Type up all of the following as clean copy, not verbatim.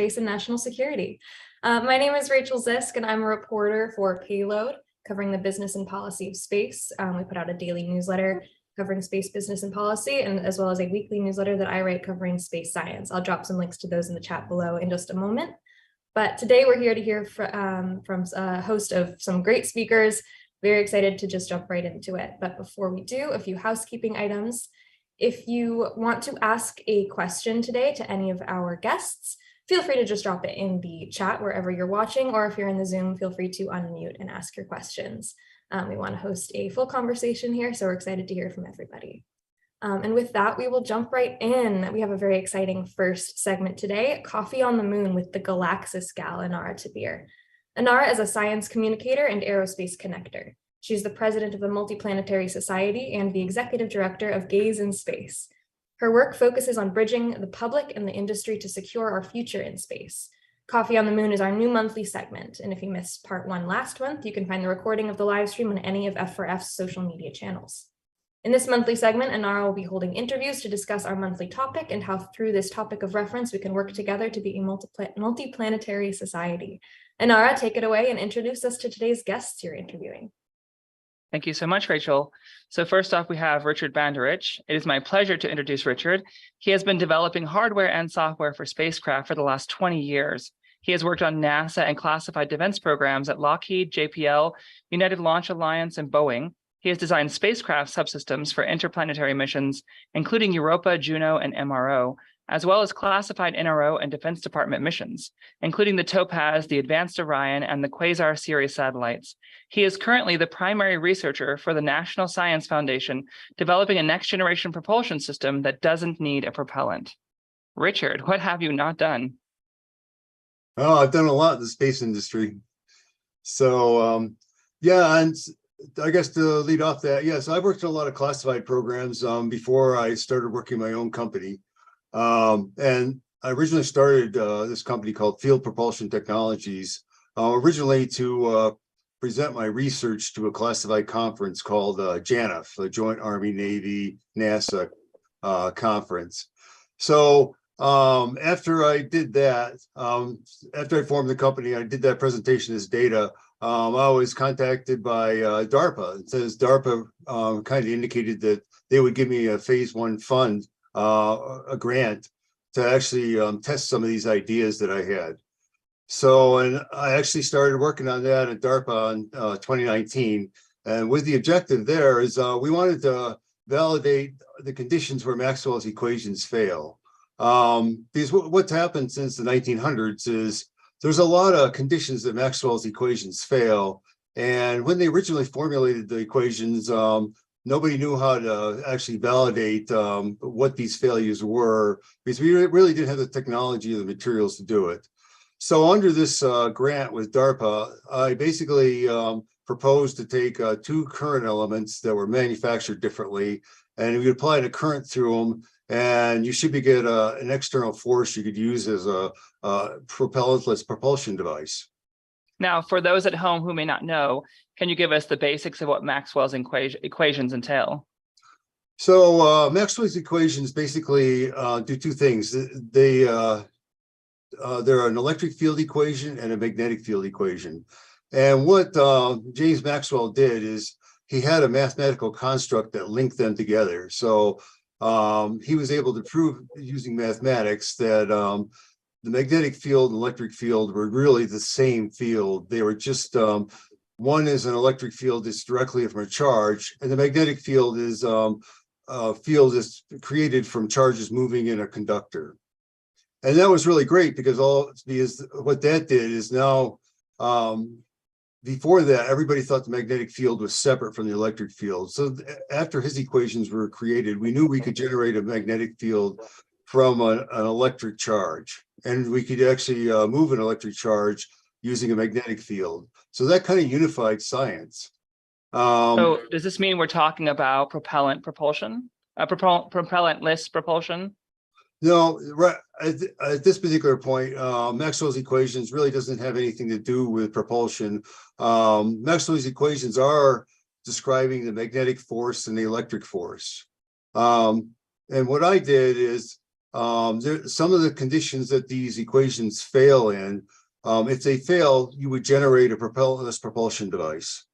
Space and National Security. My name is Rachael Zisk, and I'm a reporter for Payload, covering the business and policy of space. We put out a daily newsletter covering space business and policy, and as well as a weekly newsletter that I write covering space science. I'll drop some links to those in the chat below in just a moment. But today we're here to hear from a host of some great speakers. Very excited to just jump right into it. But before we do, a few housekeeping items. If you want to ask a question today to any of our guests, feel free to just drop it in the chat wherever you're watching, or if you're in the Zoom, feel free to unmute and ask your questions. We want to host a full conversation here, so we're excited to hear from everybody. And with that, we will jump right in. We have a very exciting first segment today, Coffee on the Moon with the Galaxis gal, Inara Tabir. Inara is a science communicator and aerospace connector. She's the president of the Multiplanetary Society and the executive director of Gaze in Space. Her work focuses on bridging the public and the industry to secure our future in space. Coffee on the Moon is our new monthly segment, and if you missed part 1 last month, you can find the recording of the live stream on any of F4F's social media channels. In this monthly segment, Inara will be holding interviews to discuss our monthly topic and how through this topic of reference we can work together to be a multiplanetary society. Inara, take it away and introduce us to today's guests you're interviewing. Thank you so much, Rachael. So first off, we have Richard Banduric. It is my pleasure to introduce Richard. He has been developing hardware and software for spacecraft for the last 20 years. He has worked on NASA and classified defense programs at Lockheed, JPL, United Launch Alliance, and Boeing. He has designed spacecraft subsystems for interplanetary missions, including Europa, Juno, and MRO, as well as classified NRO and Defense Department missions, including the Topaz, the Advanced Orion, and the Quasar series satellites. He is currently the primary researcher for the National Science Foundation, developing a next-generation propulsion system that doesn't need a propellant. Richard, what have you not done? Oh, I've done a lot in the space industry. So, yeah, and I guess to lead off that, yes, I've worked on a lot of classified programs before I started working my own company. And I originally started this company called Field Propulsion Technologies, originally to present my research to a classified conference called JANF, the Joint Army Navy NASA conference. So after I did that, after I formed the company, I did that presentation as data. I was contacted by DARPA. It says DARPA kind of indicated that they would give me a phase 1 fund, a grant to actually test some of these ideas that I had. So, and I actually started working on that at DARPA in 2019. And with the objective there is we wanted to validate the conditions where Maxwell's equations fail. Because what's happened since the 1900s is there's a lot of conditions that Maxwell's equations fail. And when they originally formulated the equations, nobody knew how to actually validate what these failures were, because we really didn't have the technology or the materials to do it. So under this grant with DARPA, I basically proposed to take 2 current elements that were manufactured differently, and we applied a current through them, and you should get an external force you could use as a propellantless propulsion device. Now, for those at home who may not know, can you give us the basics of what Maxwell's equations entail? So Maxwell's equations basically do 2 things. They're an electric field equation and a magnetic field equation. And what James Maxwell did is he had a mathematical construct that linked them together. So he was able to prove using mathematics that the magnetic field and electric field were really the same field. They were just, one is an electric field that's directly from a charge, and the magnetic field is a field that's created from charges moving in a conductor. And that was really great because what that did is now, before that, everybody thought the magnetic field was separate from the electric field. So after his equations were created, we knew we could generate a magnetic field from an electric charge. And we could actually move an electric charge using a magnetic field. So that kind of unified science. So does this mean we're talking about propellant propulsion, propellantless propulsion? No, right at this particular point, Maxwell's equations really doesn't have anything to do with propulsion. Maxwell's equations are describing the magnetic force and the electric force. And what I did is some of the conditions that these equations fail in, if they fail, you would generate a propellantless propulsion device.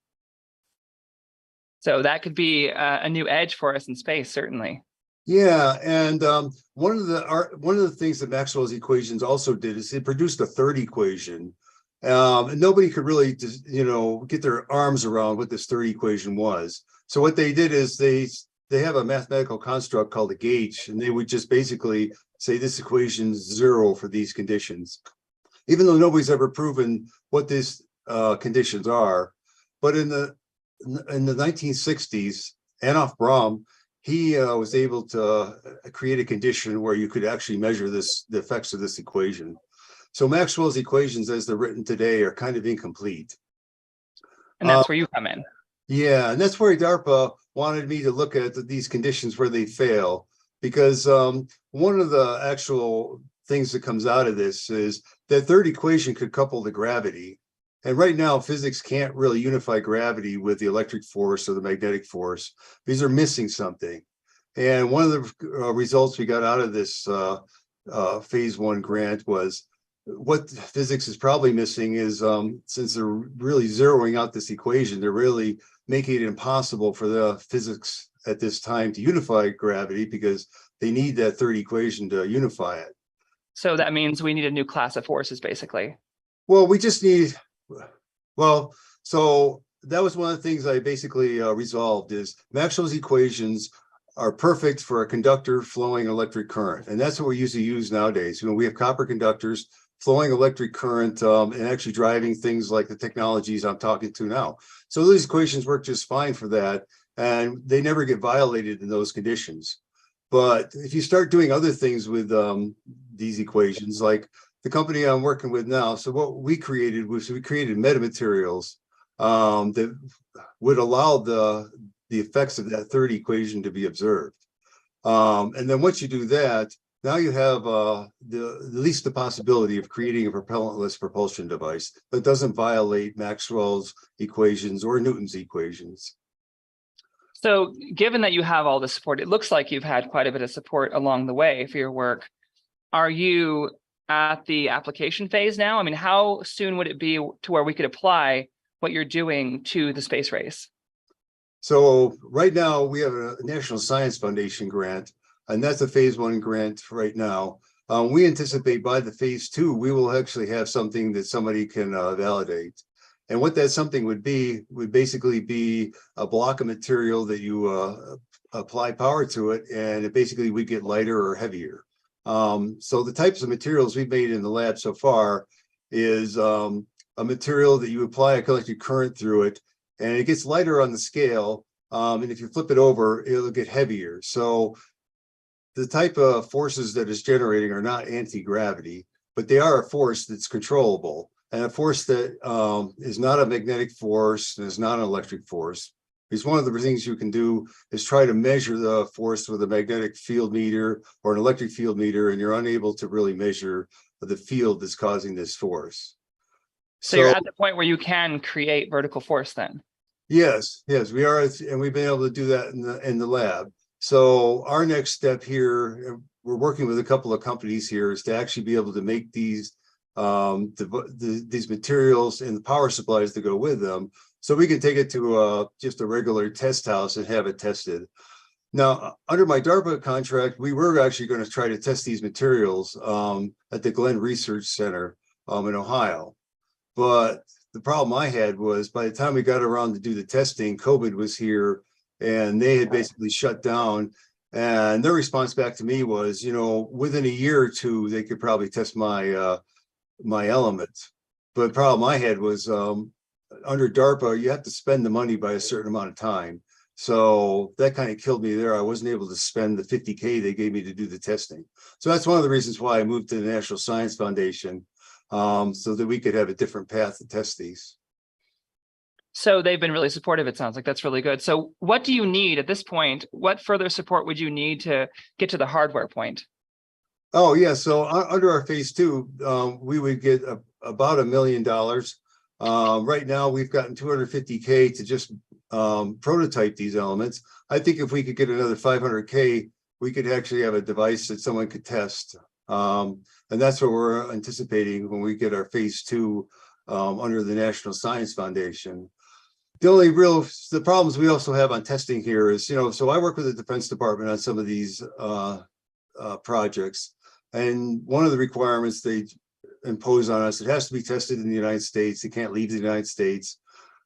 So that could be a new edge for us in space, certainly. Yeah, and one of the things that Maxwell's equations also did is it produced a third equation, and nobody could really just, get their arms around what this third equation was. So what they did is they have a mathematical construct called a gauge, and they would just basically say this equation is 0 for these conditions, even though nobody's ever proven what these conditions are. But in the 1960s, Adolf Braun, he was able to create a condition where you could actually measure the effects of this equation. So Maxwell's equations, as they're written today, are kind of incomplete. And that's where you come in. Yeah, and that's where DARPA wanted me to look at these conditions where they fail, because one of the actual things that comes out of this is that third equation could couple to gravity. And right now, physics can't really unify gravity with the electric force or the magnetic force. These are missing something. And one of the results we got out of this phase 1 grant was what physics is probably missing is since they're really zeroing out this equation, they're really making it impossible for the physics at this time to unify gravity because they need that third equation to unify it. So that means we need a new class of forces, basically. Well, we just need, so that was one of the things I basically resolved is Maxwell's equations are perfect for a conductor flowing electric current. And that's what we usually use nowadays. We have copper conductors flowing electric current and actually driving things like the technologies I'm talking to now. So those equations work just fine for that. And they never get violated in those conditions. But if you start doing other things with these equations, like the company I'm working with now, so what we created was we created metamaterials that would allow the effects of that third equation to be observed. And then once you do that, now you have at least the possibility of creating a propellantless propulsion device that doesn't violate Maxwell's equations or Newton's equations. So given that you have all the support, it looks like you've had quite a bit of support along the way for your work. Are you at the application phase now? I mean, how soon would it be to where we could apply what you're doing to the space race? So right now we have a National Science Foundation grant, and that's a phase 1 grant right now. We anticipate by the phase 2, we will actually have something that somebody can validate. And what that something would basically be a block of material that you apply power to it, and it basically would get lighter or heavier. So the types of materials we've made in the lab so far is a material that you apply a electric current through it, and it gets lighter on the scale. And if you flip it over, it'll get heavier. So the type of forces that it's generating are not anti-gravity, but they are a force that's controllable. And a force that is not a magnetic force and is not an electric force. Because one of the things you can do is try to measure the force with a magnetic field meter or an electric field meter, and you're unable to really measure the field that's causing this force. So you're at the point where you can create vertical force then? Yes, we are, and we've been able to do that in the lab. So our next step here, we're working with a couple of companies here, is to actually be able to make these materials and the power supplies that go with them, so we can take it to just a regular test house and have it tested. Now, under my DARPA contract, we were actually going to try to test these materials at the Glenn Research Center in Ohio. But the problem I had was by the time we got around to do the testing, COVID was here and they had basically shut down. And their response back to me was, within a year or two, they could probably test my elements. But the problem I had was under DARPA, you have to spend the money by a certain amount of time. So that kind of killed me there. I wasn't able to spend the $50K they gave me to do the testing. So that's one of the reasons why I moved to the National Science Foundation, so that we could have a different path to test these. So they've been really supportive, it sounds like. That's really good. So what do you need at this point? What further support would you need to get to the hardware point? Oh, yeah. So under our phase 2, we would get about $1 million. Right now, we've gotten $250K to just prototype these elements. I think if we could get another $500K we could actually have a device that someone could test. And that's what we're anticipating when we get our phase 2 under the National Science Foundation. The problems we also have on testing here is, so I work with the Defense Department on some of these projects. And one of the requirements they impose on us, it has to be tested in the United States. It can't leave the United States.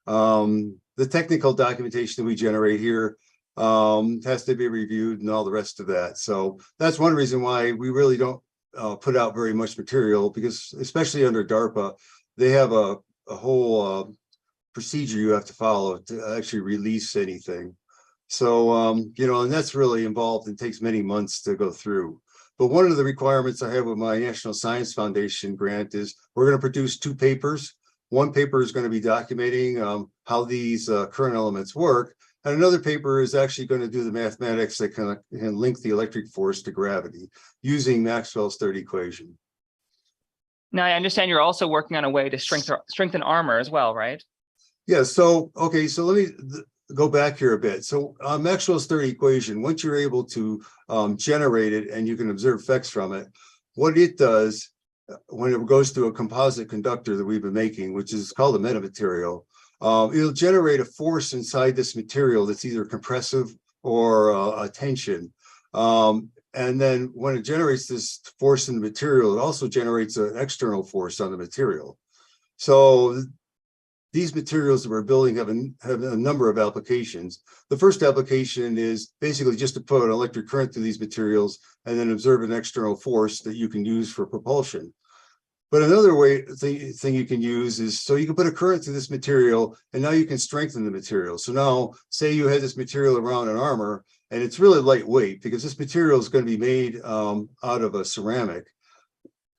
The technical documentation that we generate here has to be reviewed and all the rest of that. So that's one reason why we really don't put out very much material, because especially under DARPA, they have a whole procedure you have to follow to actually release anything. So, and that's really involved and takes many months to go through. But one of the requirements I have with my National Science Foundation grant is we're going to produce 2 papers. One paper is going to be documenting how these current elements work. And another paper is actually going to do the mathematics that can link the electric force to gravity using Maxwell's third equation. Now, I understand you're also working on a way to strengthen armor as well, right? Yeah, so, okay, so let me go back here a bit. So Maxwell's third equation, once you're able to generate it and you can observe effects from it, what it does when it goes through a composite conductor that we've been making, which is called a metamaterial, it'll generate a force inside this material that's either compressive or a tension. And then when it generates this force in the material, it also generates an external force on the material. So these materials that we're building have a number of applications. The first application is basically just to put an electric current through these materials and then observe an external force that you can use for propulsion. But another thing you can use is, so you can put a current through this material and now you can strengthen the material. So now say you had this material around an armor and it's really lightweight because this material is going to be made out of a ceramic.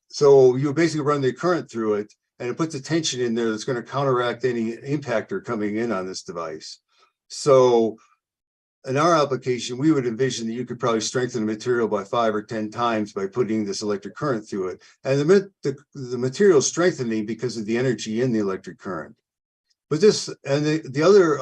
So you basically run the current through it and it puts a tension in there that's going to counteract any impactor coming in on this device. So in our application, we would envision that you could probably strengthen the material by 5 or 10 times by putting this electric current through it. And the material is strengthening because of the energy in the electric current. But the other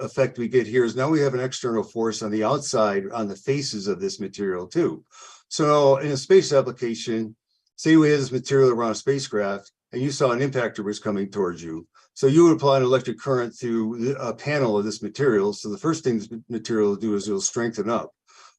effect we get here is now we have an external force on the outside on the faces of this material too. So in a space application, say we had this material around a spacecraft and you saw an impactor was coming towards you. So you would apply an electric current through a panel of this material. So the first thing this material will do is it'll strengthen up.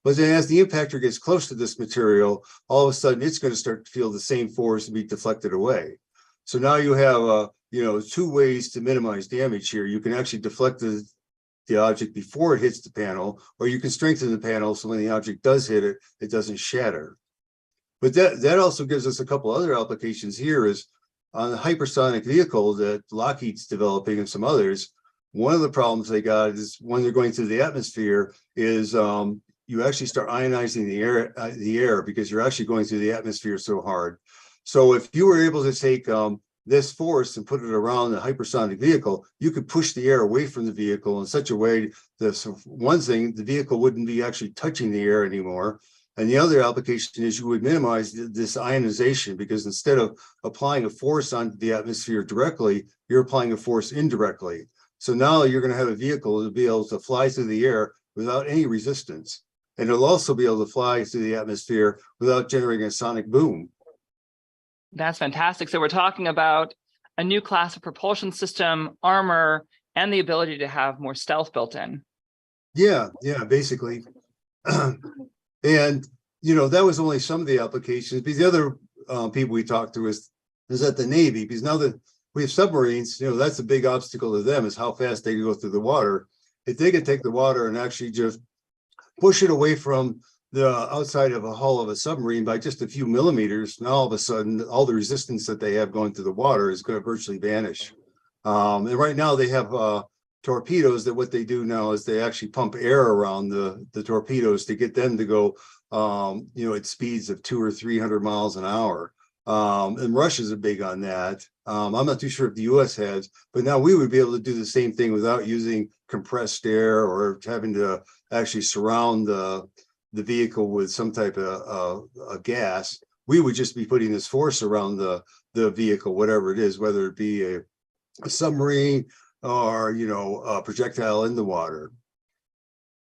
But then as the impactor gets close to this material, all of a sudden it's going to start to feel the same force and be deflected away. So now you have 2 ways to minimize damage here. You can actually deflect the object before it hits the panel, or you can strengthen the panel so when the object does hit it, it doesn't shatter. But that also gives us a couple other applications here is on the hypersonic vehicle that Lockheed's developing and some others. One of the problems they got is when they're going through the atmosphere is you actually start ionizing the air because you're actually going through the atmosphere so hard. So if you were able to take this force and put it around the hypersonic vehicle, you could push the air away from the vehicle in such a way that, one thing, the vehicle wouldn't be actually touching the air anymore. And the other application is you would minimize this ionization because instead of applying a force onto the atmosphere directly, you're applying a force indirectly. So now you're going to have a vehicle to be able to fly through the air without any resistance. And it'll also be able to fly through the atmosphere without generating a sonic boom. That's fantastic. So we're talking about a new class of propulsion system, armor, and the ability to have more stealth built in. Yeah, basically. And, that was only some of the applications. Because the other people we talked to is at the Navy, because now that we have submarines, that's a big obstacle to them is how fast they can go through the water. If they could take the water and actually just push it away from the outside of a hull of a submarine by just a few millimeters, now all of a sudden, all the resistance that they have going through the water is going to virtually vanish. And right now they have torpedoes that what they do now is they actually pump air around the torpedoes to get them to go, at speeds of 200 or 300 miles an hour. And Russia's are big on that. I'm not too sure if the US has, but now we would be able to do the same thing without using compressed air or having to actually surround the vehicle with some type of gas. We would just be putting this force around the vehicle, whatever it is, whether it be a submarine or, a projectile in the water.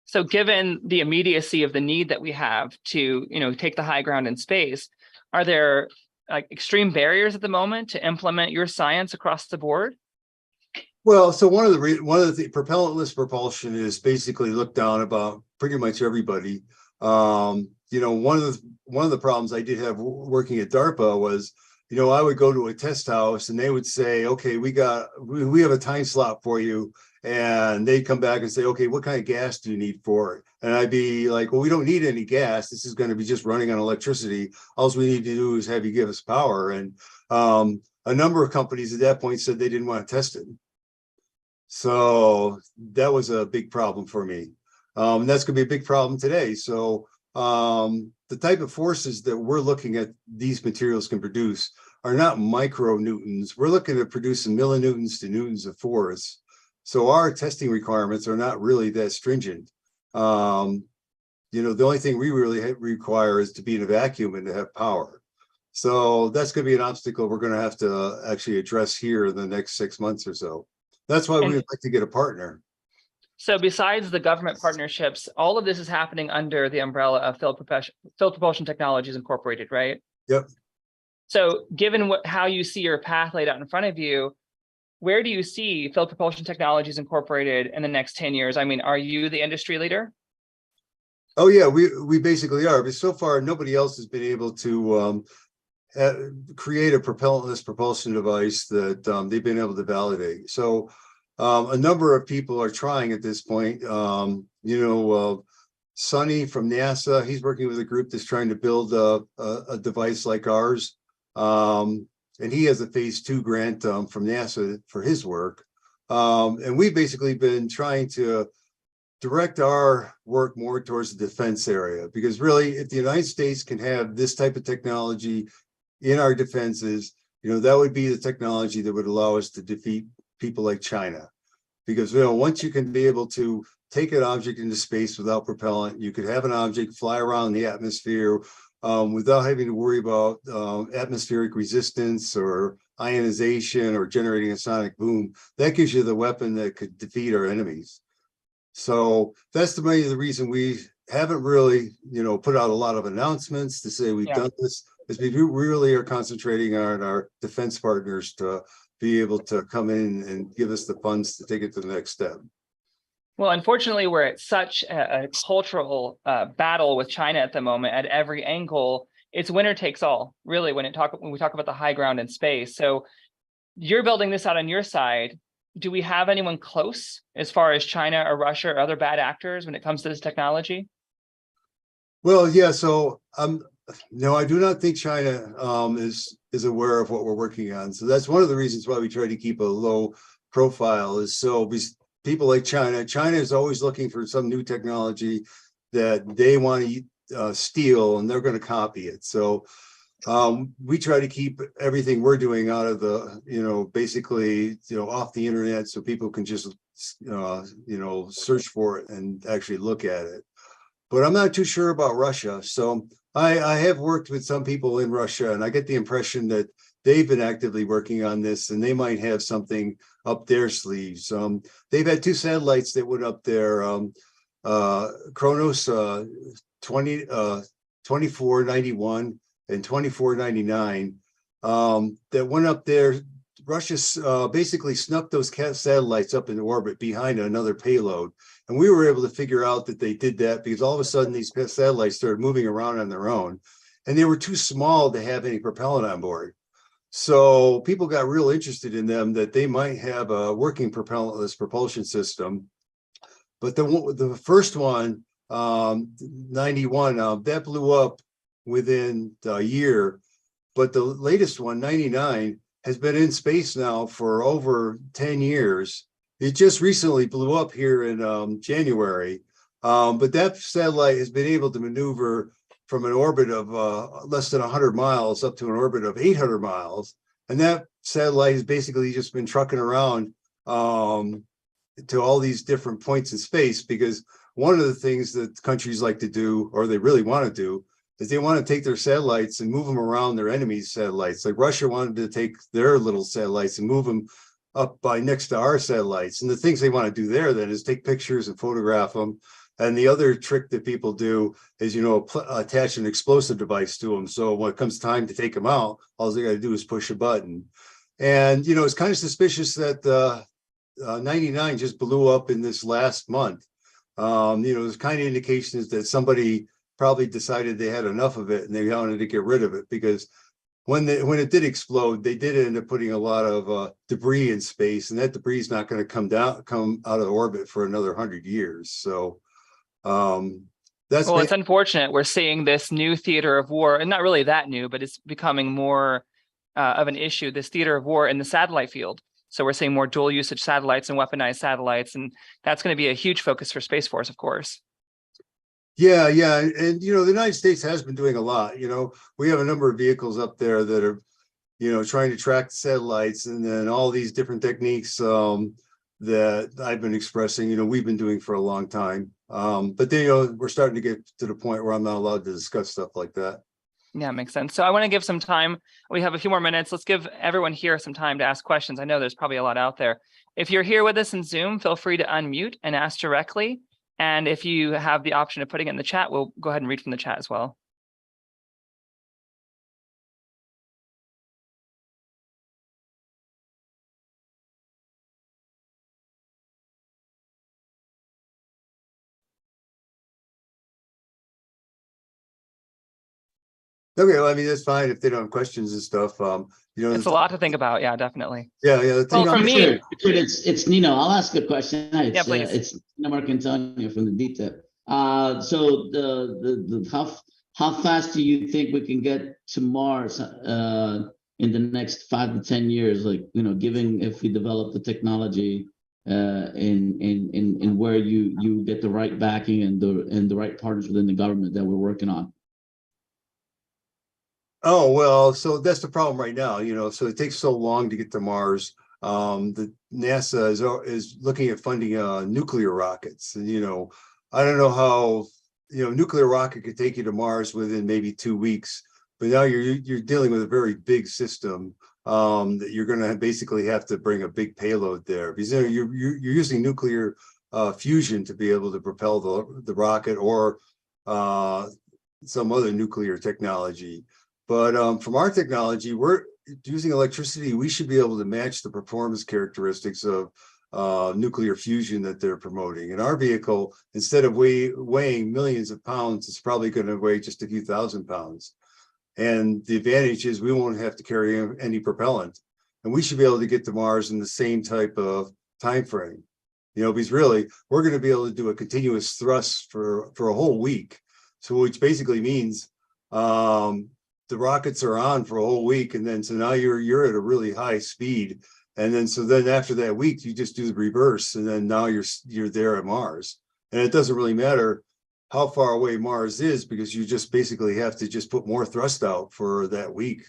So given the immediacy of the need that we have to, take the high ground in space, are there like extreme barriers at the moment to implement your science across the board? Well, so one of the propellantless propulsion is basically looked down about pretty much everybody. One of the problems I did have working at DARPA was, I would go to a test house and they would say, okay, we have a time slot for you. And they'd come back and say, okay, what kind of gas do you need for it? And I'd be like, well, we don't need any gas. This is going to be just running on electricity. All we need to do is have you give us power. And a number of companies at that point said they didn't want to test it. So that was a big problem for me. And that's going to be a big problem today. So the type of forces that we're looking at these materials can produce are not micronewtons. We're looking at producing millinewtons to newtons of force. So our testing requirements are not really that stringent. The only thing we really require is to be in a vacuum and to have power. So that's going to be an obstacle we're going to have to actually address here in the next 6 months or so. That's why we'd like to get a partner. So besides the government partnerships, all of this is happening under the umbrella of Field Propulsion Technologies Incorporated, right? Yep. So given how you see your path laid out in front of you, where do you see Field Propulsion Technologies Incorporated in the next 10 years? I mean, are you the industry leader? Oh, yeah, we basically are. But so far, nobody else has been able to create a propellantless propulsion device that they've been able to validate. So a number of people are trying at this point. Sonny from NASA, he's working with a group that's trying to build a device like ours. And he has a phase 2 grant from NASA for his work. And we've basically been trying to direct our work more towards the defense area, because really, if the United States can have this type of technology in our defenses, that would be the technology that would allow us to defeat people like China. Because once you can be able to take an object into space without propellant, you could have an object fly around the atmosphere without having to worry about atmospheric resistance or ionization or generating a sonic boom. That gives you the weapon that could defeat our enemies. So that's the reason we haven't really, put out a lot of announcements to say we've done this, is we really are concentrating on our defense partners to be able to come in and give us the funds to take it to the next step. Well, unfortunately, we're at such a cultural battle with China at the moment at every angle. It's winner takes all, really, when we talk about the high ground in space. So you're building this out on your side. Do we have anyone close as far as China or Russia or other bad actors when it comes to this technology? Well, yeah. So no, I do not think China is aware of what we're working on. So that's one of the reasons why we try to keep a low profile, is so people like China is always looking for some new technology that they want to steal, and they're going to copy it. So we try to keep everything we're doing out of the, basically, off the internet, so people can just, search for it and actually look at it. But I'm not too sure about Russia. So I have worked with some people in Russia, and I get the impression that they've been actively working on this, and they might have something up their sleeves. They've had 2 satellites that went up there, Kronos 2491 and 2499, that went up there. Russia basically snuck those satellites up into orbit behind another payload. And we were able to figure out that they did that because all of a sudden these satellites started moving around on their own, and they were too small to have any propellant on board. So people got real interested in them, that they might have a working propellantless propulsion system. But the first one, 91, that blew up within a year. But the latest one, 99, has been in space now for over 10 years. It just recently blew up here in January. But that satellite has been able to maneuver from an orbit of less than 100 miles up to an orbit of 800 miles. And that satellite has basically just been trucking around to all these different points in space, because one of the things that countries like to do, or they really want to do, is they want to take their satellites and move them around their enemies' satellites. Like Russia wanted to take their little satellites and move them up by next to our satellites. And the things they want to do there then is take pictures and photograph them And the other trick that people do is, attach an explosive device to them. So when it comes time to take them out, all they got to do is push a button. And, it's kind of suspicious that 99 just blew up in this last month. There's kind of indications that somebody probably decided they had enough of it and they wanted to get rid of it, because when it did explode, they did end up putting a lot of debris in space, and that debris is not going to come out of orbit for another 100 years. So that's it's unfortunate. We're seeing this new theater of war, and not really that new, but it's becoming more of an issue, this theater of war in the satellite field. So we're seeing more dual usage satellites and weaponized satellites, and that's going to be a huge focus for Space Force, of course. Yeah. And, the United States has been doing a lot. We have a number of vehicles up there that are, trying to track the satellites, and then all these different techniques that I've been expressing, we've been doing for a long time. But then, we're starting to get to the point where I'm not allowed to discuss stuff like that. Yeah, makes sense. So I want to give some time. We have a few more minutes. Let's give everyone here some time to ask questions. I know there's probably a lot out there. If you're here with us in Zoom, feel free to unmute and ask directly. And if you have the option of putting it in the chat, we'll go ahead and read from the chat as well. Okay, well, I mean, that's fine if they don't have questions and stuff. It's a lot to think about. Yeah, definitely. Yeah. The thing for me, it's Nino. I'll ask a question. Yeah, please. It's Nino Marcantonio from the DTIP. So how fast do you think we can get to Mars in the next 5 to 10 years? Like, given if we develop the technology in where you get the right backing and the right partners within the government that we're working on. Oh, well, so that's the problem right now, so it takes so long to get to Mars. The NASA is looking at funding nuclear rockets, and I don't know how nuclear rocket could take you to Mars within maybe 2 weeks, but now you're dealing with a very big system that you're going to basically have to bring a big payload there, because you're using nuclear fusion to be able to propel the rocket, or some other nuclear technology. But from our technology, we're using electricity. We should be able to match the performance characteristics of nuclear fusion that they're promoting. And our vehicle, instead of weighing millions of pounds, it's probably going to weigh just a few thousand pounds. And the advantage is we won't have to carry any propellant. And we should be able to get to Mars in the same type of time frame. Because really, we're going to be able to do a continuous thrust for a whole week. So which basically means the rockets are on for a whole week, and then so now you're at a really high speed, and then after that week you just do the reverse, and then now you're there at Mars. And it doesn't really matter how far away Mars is, because you just basically have to just put more thrust out for that week,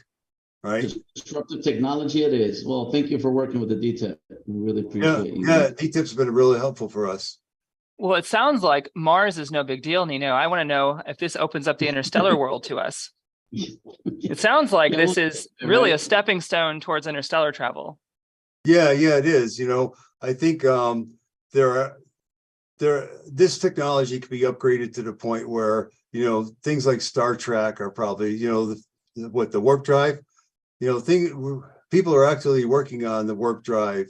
right? Disruptive technology it is. Well, thank you for working with the DTIP. We really appreciate you. Yeah, DTIP's been really helpful for us. Well, it sounds like Mars is no big deal, Nino. I want to know if this opens up the interstellar world to us. It sounds like this is really a stepping stone towards interstellar travel. Yeah, it is. I think this technology could be upgraded to the point where things like Star Trek are probably the warp drive. People are actually working on the warp drive,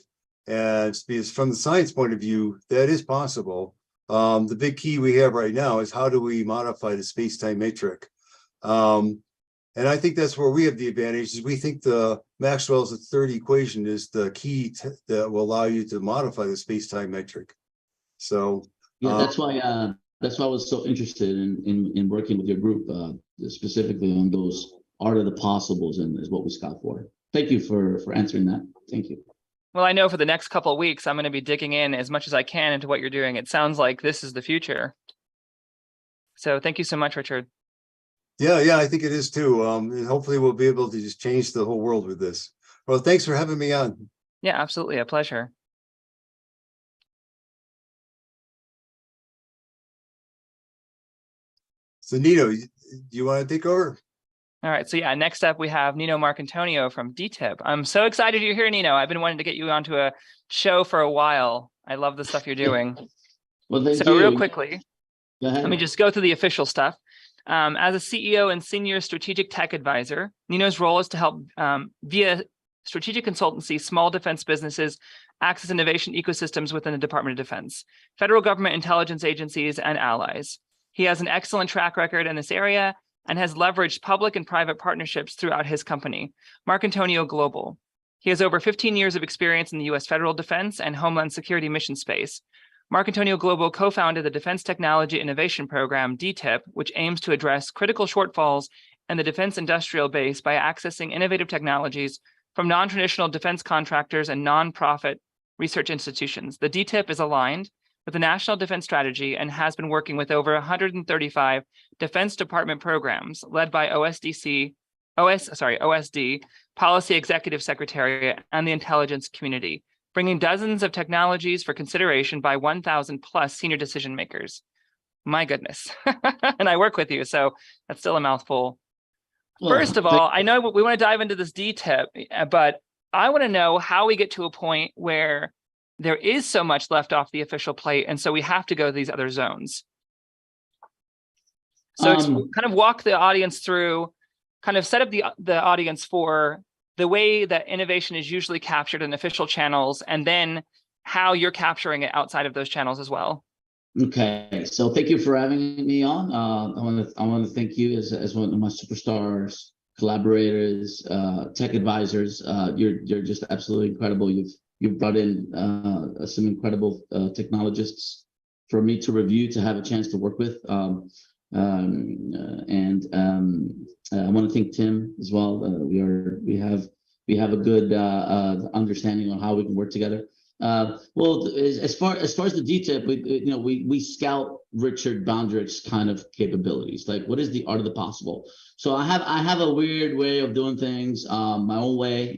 and because from the science point of view, that is possible. The big key we have right now is how do we modify the space-time metric. And I think that's where we have the advantage, is we think the Maxwell's third equation is the key that will allow you to modify the space-time metric. So yeah, that's why I was so interested in working with your group, specifically on those art of the possibles, and is what we scout for. Thank you for answering that. Thank you. Well, I know for the next couple of weeks, I'm going to be digging in as much as I can into what you're doing. It sounds like this is the future. So thank you so much, Richard. Yeah, I think it is too. And hopefully we'll be able to just change the whole world with this. Well, thanks for having me on. Yeah, absolutely. A pleasure. So Nino, do you want to take over? All right. So yeah, next up we have Nino Marcantonio from DTIP. I'm so excited you're here, Nino. I've been wanting to get you onto a show for a while. I love the stuff you're doing. Well, thank you. So real quickly, Go ahead. Let me just go through the official stuff. As a CEO and senior strategic tech advisor, Nino's role is to help via strategic consultancy, small defense businesses access innovation ecosystems within the Department of Defense, federal government intelligence agencies, and allies. He has an excellent track record in this area and has leveraged public and private partnerships throughout his company, Marcantonio Global. He has over 15 years of experience in the U.S. federal defense and homeland security mission space. Marcantonio Global co-founded the Defense Technology Innovation Program, DTIP, which aims to address critical shortfalls in the defense industrial base by accessing innovative technologies from non-traditional defense contractors and nonprofit research institutions. The DTIP is aligned with the National Defense Strategy and has been working with over 135 Defense Department programs led by OSD, Policy Executive Secretariat, and the intelligence community, bringing dozens of technologies for consideration by 1,000 plus senior decision makers. My goodness. And I work with you, so that's still a mouthful. Well, First of all, I know we want to dive into this DTIP, but I want to know how we get to a point where there is so much left off the official plate, and so we have to go to these other zones. So kind of walk the audience through, kind of set up the audience for the way that innovation is usually captured in official channels, and then how you're capturing it outside of those channels as well. Okay, so thank you for having me on. I want to thank you as one of my superstars, collaborators, tech advisors. You're just absolutely incredible. You've brought in some incredible technologists for me to review, to have a chance to work with. I want to thank Tim as well. We have a good understanding on how we can work together. Well, as far as the DTIP, we scout Richard Banduric's kind of capabilities. Like, what is the art of the possible? So I have a weird way of doing things, my own way.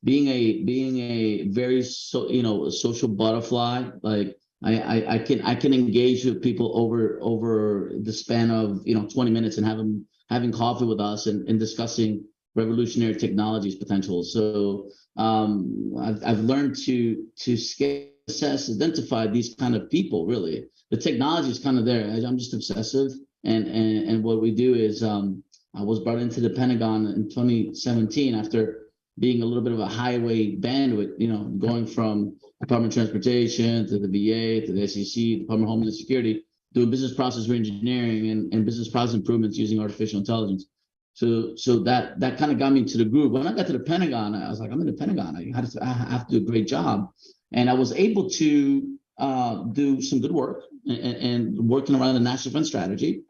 Being a very social butterfly, like I can engage with people over the span of 20 minutes and having coffee with us and discussing revolutionary technologies potential. So I've learned to scale, assess, identify these kind of people. Really, the technology is kind of there. I'm just obsessive, and what we do is I was brought into the Pentagon in 2017 after being a little bit of a highway bandwidth, going from Department of Transportation to the VA to the SEC, Department of Homeland Security, doing business process reengineering and business process improvements using artificial intelligence. So that kind of got me to the groove. When I got to the Pentagon, I was like, I'm in the Pentagon. I have to do a great job. And I was able to do some good work and working around the National Defense Strategy.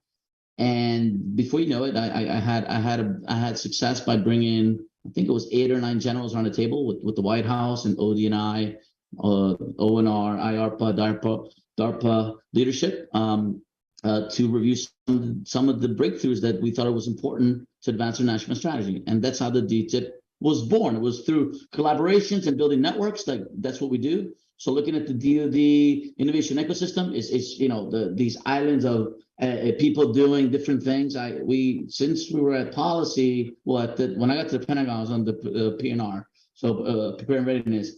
And before you know it, I had success by bringing, I think it was 8 or 9 generals around the table with the White House and ODNI, ONR, IARPA, DARPA leadership to review some of the breakthroughs that we thought it was important to advance our national strategy. And that's how the DTIP was born. It was through collaborations and building networks. Like, that's what we do. So looking at the DoD innovation ecosystem is these islands of people doing different things. Since we were at policy, when I got to the Pentagon, I was on the PNR, so prepare and readiness.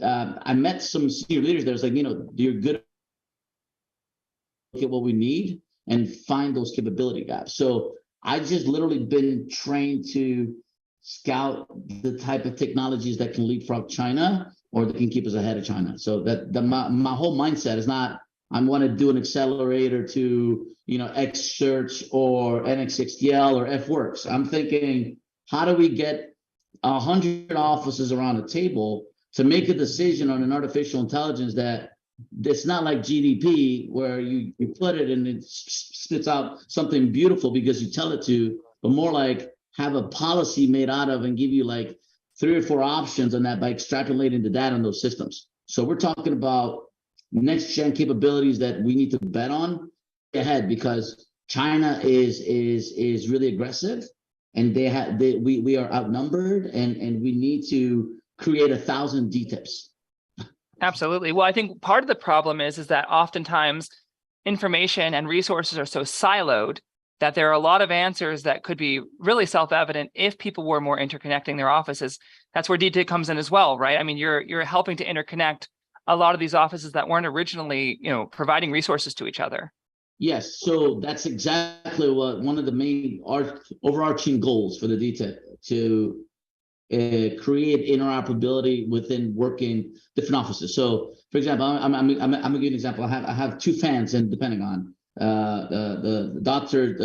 I met some senior leaders that was like, you're good. Look at what we need and find those capability gaps. So I just literally been trained to scout the type of technologies that can leapfrog China or that can keep us ahead of China. So my whole mindset is not, I want to do an accelerator to, X-Search or NX6TL or F-Works. I'm thinking, how do we get 100 offices around a table to make a decision on an artificial intelligence that's not like GDP, where you put it and it spits out something beautiful because you tell it to, but more like have a policy made out of and give you like 3 or 4 options on that by extrapolating the data on those systems. So we're talking about next gen capabilities that we need to bet on ahead, because China is really aggressive, and we are outnumbered, and we need to create 1,000 DTIPs. Absolutely. Well, I think part of the problem is that oftentimes information and resources are so siloed that there are a lot of answers that could be really self-evident if people were more interconnecting their offices. That's where DTIP comes in as well, right? I mean, you're helping to interconnect a lot of these offices that weren't originally, providing resources to each other. Yes, so that's exactly what one of the main overarching goals for the DTIP, to create interoperability within working different offices. So, for example, I'm gonna give you an example. I have two fans in the Pentagon. The Dr.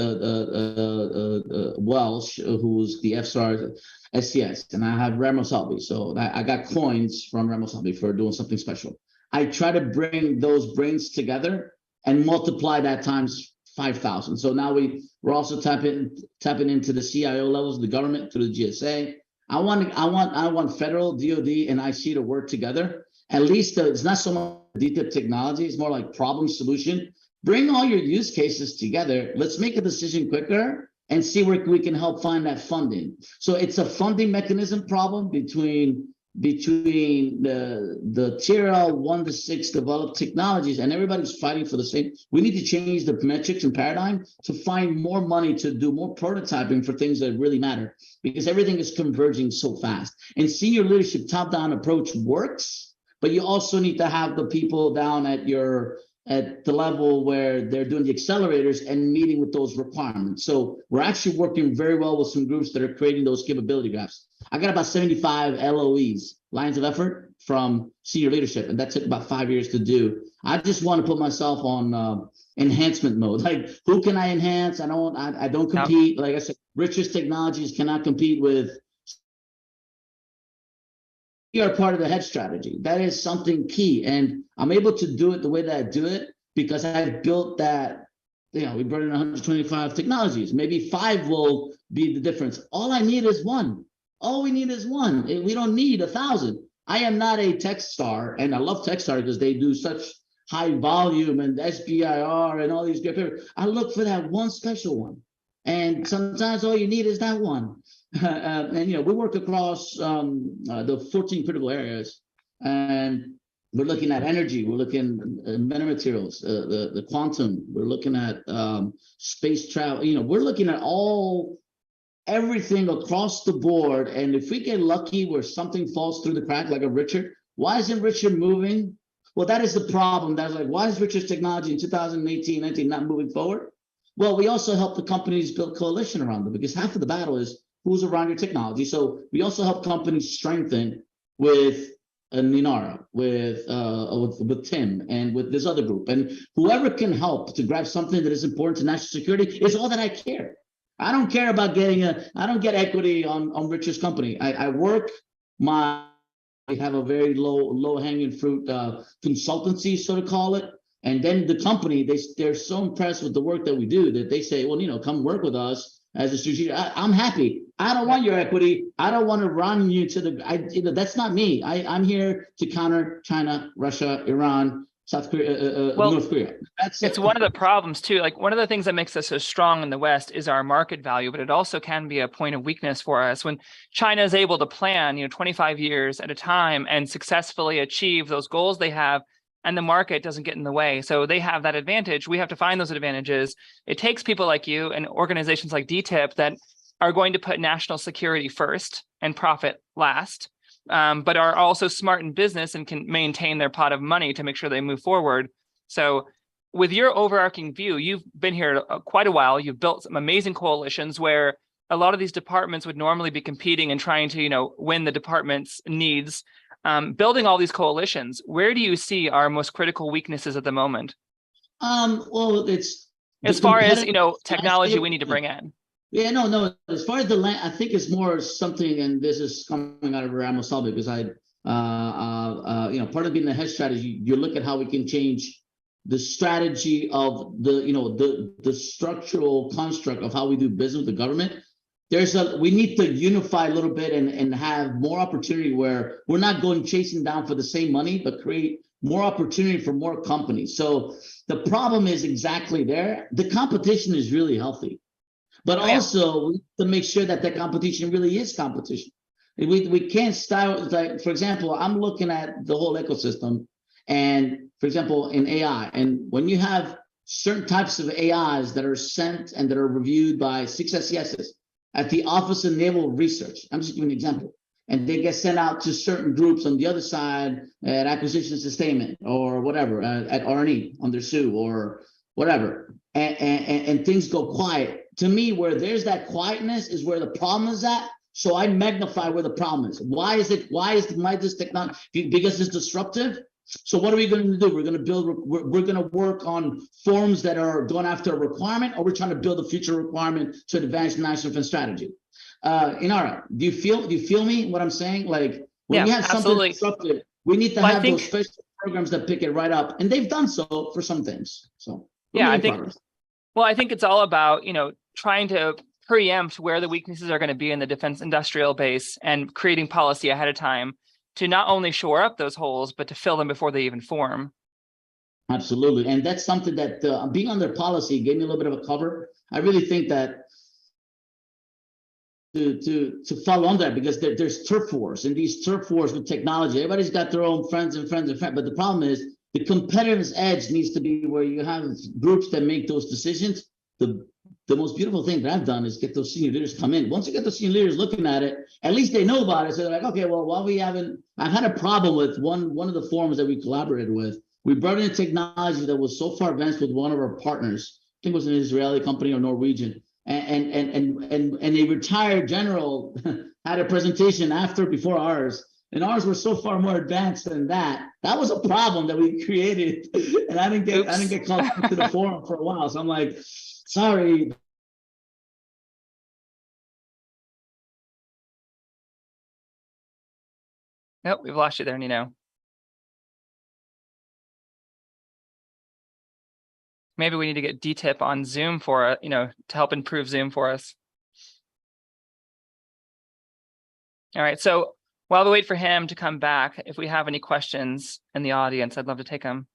Welsh, who's the FSR SCS, and I have Ramo Salvi. So I got coins from Ramo Salvi for doing something special. I try to bring those brains together and multiply that times 5,000. So now we're also tapping into the CIO levels of the government through the GSA. I want federal, DoD, and IC to work together. At least it's not so much DTIP technology, it's more like problem solution. Bring all your use cases together. Let's make a decision quicker and see where we can help find that funding. So it's a funding mechanism problem between the tier L 1 to 6 developed technologies, and everybody's fighting for the same. We need to change the metrics and paradigm to find more money to do more prototyping for things that really matter, because everything is converging so fast. And senior leadership top-down approach works, but you also need to have the people down at the level where they're doing the accelerators and meeting with those requirements. So we're actually working very well with some groups that are creating those capability graphs. I got about 75 LOEs, lines of effort, from senior leadership, and that took about 5 years to do. I just want to put myself on enhancement mode. Like, who can I enhance? I don't compete. Like I said, Richard's technologies cannot compete with. We are part of the head strategy. That is something key. And I'm able to do it the way that I do it because I've built that, we brought in 125 technologies. Maybe 5 will be the difference. All I need is 1. All we need is 1. We don't need 1,000. I am not a Techstar, and I love Techstar because they do such high volume and SBIR and all these great papers. I look for that one special one. And sometimes all you need is that one. And we work across the 14 critical areas, and we're looking at energy, we're looking at metamaterials, the quantum, we're looking at space travel. We're looking at everything across the board. And if we get lucky where something falls through the crack, like a Richard, why isn't Richard moving? Well, that is the problem. That's like, why is Richard's technology in 2018, 19 not moving forward? Well, we also help the companies build coalition around them, because half of the battle is who's around your technology. So we also help companies strengthen with Inara, with Tim, and with this other group. And whoever can help to grab something that is important to national security is all that I care. I don't care about I don't get equity on Richard's company. I have a very low hanging fruit consultancy, so to call it. And then the company, they're so impressed with the work that we do that they say, well, come work with us as a strategic. I'm happy. I don't want your equity. I don't want to run you to that's not me. I'm here to counter China, Russia, Iran, South Korea, North Korea. It's one of the problems too. Like, one of the things that makes us so strong in the West is our market value, but it also can be a point of weakness for us when China is able to plan, 25 years at a time and successfully achieve those goals they have, and the market doesn't get in the way. So they have that advantage. We have to find those advantages. It takes people like you and organizations like DTIP that are going to put national security first and profit last, but are also smart in business and can maintain their pot of money to make sure they move forward. So with your overarching view, you've been here quite a while. You've built some amazing coalitions where a lot of these departments would normally be competing and trying to, win the department's needs. Building all these coalitions, where do you see our most critical weaknesses at the moment? Well, it's as far as technology we need to bring in. Yeah, no. As far as the land, I think it's more something, and this is coming out of Ramo Salvi, because part of being the head strategy, you look at how we can change the strategy of the structural construct of how we do business with the government. We need to unify a little bit and have more opportunity where we're not going chasing down for the same money, but create more opportunity for more companies. So the problem is exactly there. The competition is really healthy, but also we need to make sure that the competition really is competition. We can't start, like, for example, I'm looking at the whole ecosystem, and for example, in AI, and when you have certain types of AIs that are sent and that are reviewed by 6 SCSs, at the Office of Naval Research, I'm just giving an example, and they get sent out to certain groups on the other side at acquisition sustainment or whatever, at R&E on their SUE or whatever. and things go quiet. To me, where there's that quietness is where the problem is at. So I magnify where the problem is. Why is this technology? Because it's disruptive. So what are we going to do? We're going to work on forms that are going after a requirement, or we're trying to build a future requirement to advance national defense strategy. Inara, do you feel me? What I'm saying? Like when we have something disruptive, we need to have those special programs that pick it right up, and they've done so for some things. So yeah, I think. Well, I think it's all about trying to preempt where the weaknesses are going to be in the defense industrial base and creating policy ahead of time to not only shore up those holes, but to fill them before they even form. Absolutely. And that's something that being on their policy gave me a little bit of a cover. I really think that to follow on that, because there's turf wars, and these turf wars with technology, everybody's got their own friends. But the problem is the competitive edge needs to be where you have groups that make those decisions. The most beautiful thing that I've done is get those senior leaders come in. Once you get those senior leaders looking at it, at least they know about it. So they're like, okay, well, while we haven't, I've had a problem with one of the forums that we collaborated with. We brought in technology that was so far advanced with one of our partners. I think it was an Israeli company or Norwegian. And a retired general had a presentation before ours. And ours were so far more advanced than that. That was a problem that we created. And I didn't get called to the forum for a while. So I'm like, sorry. Nope, we've lost you there, Nino. Maybe we need to get DTIP on Zoom for, to help improve Zoom for us. All right, so while we wait for him to come back, if we have any questions in the audience, I'd love to take them.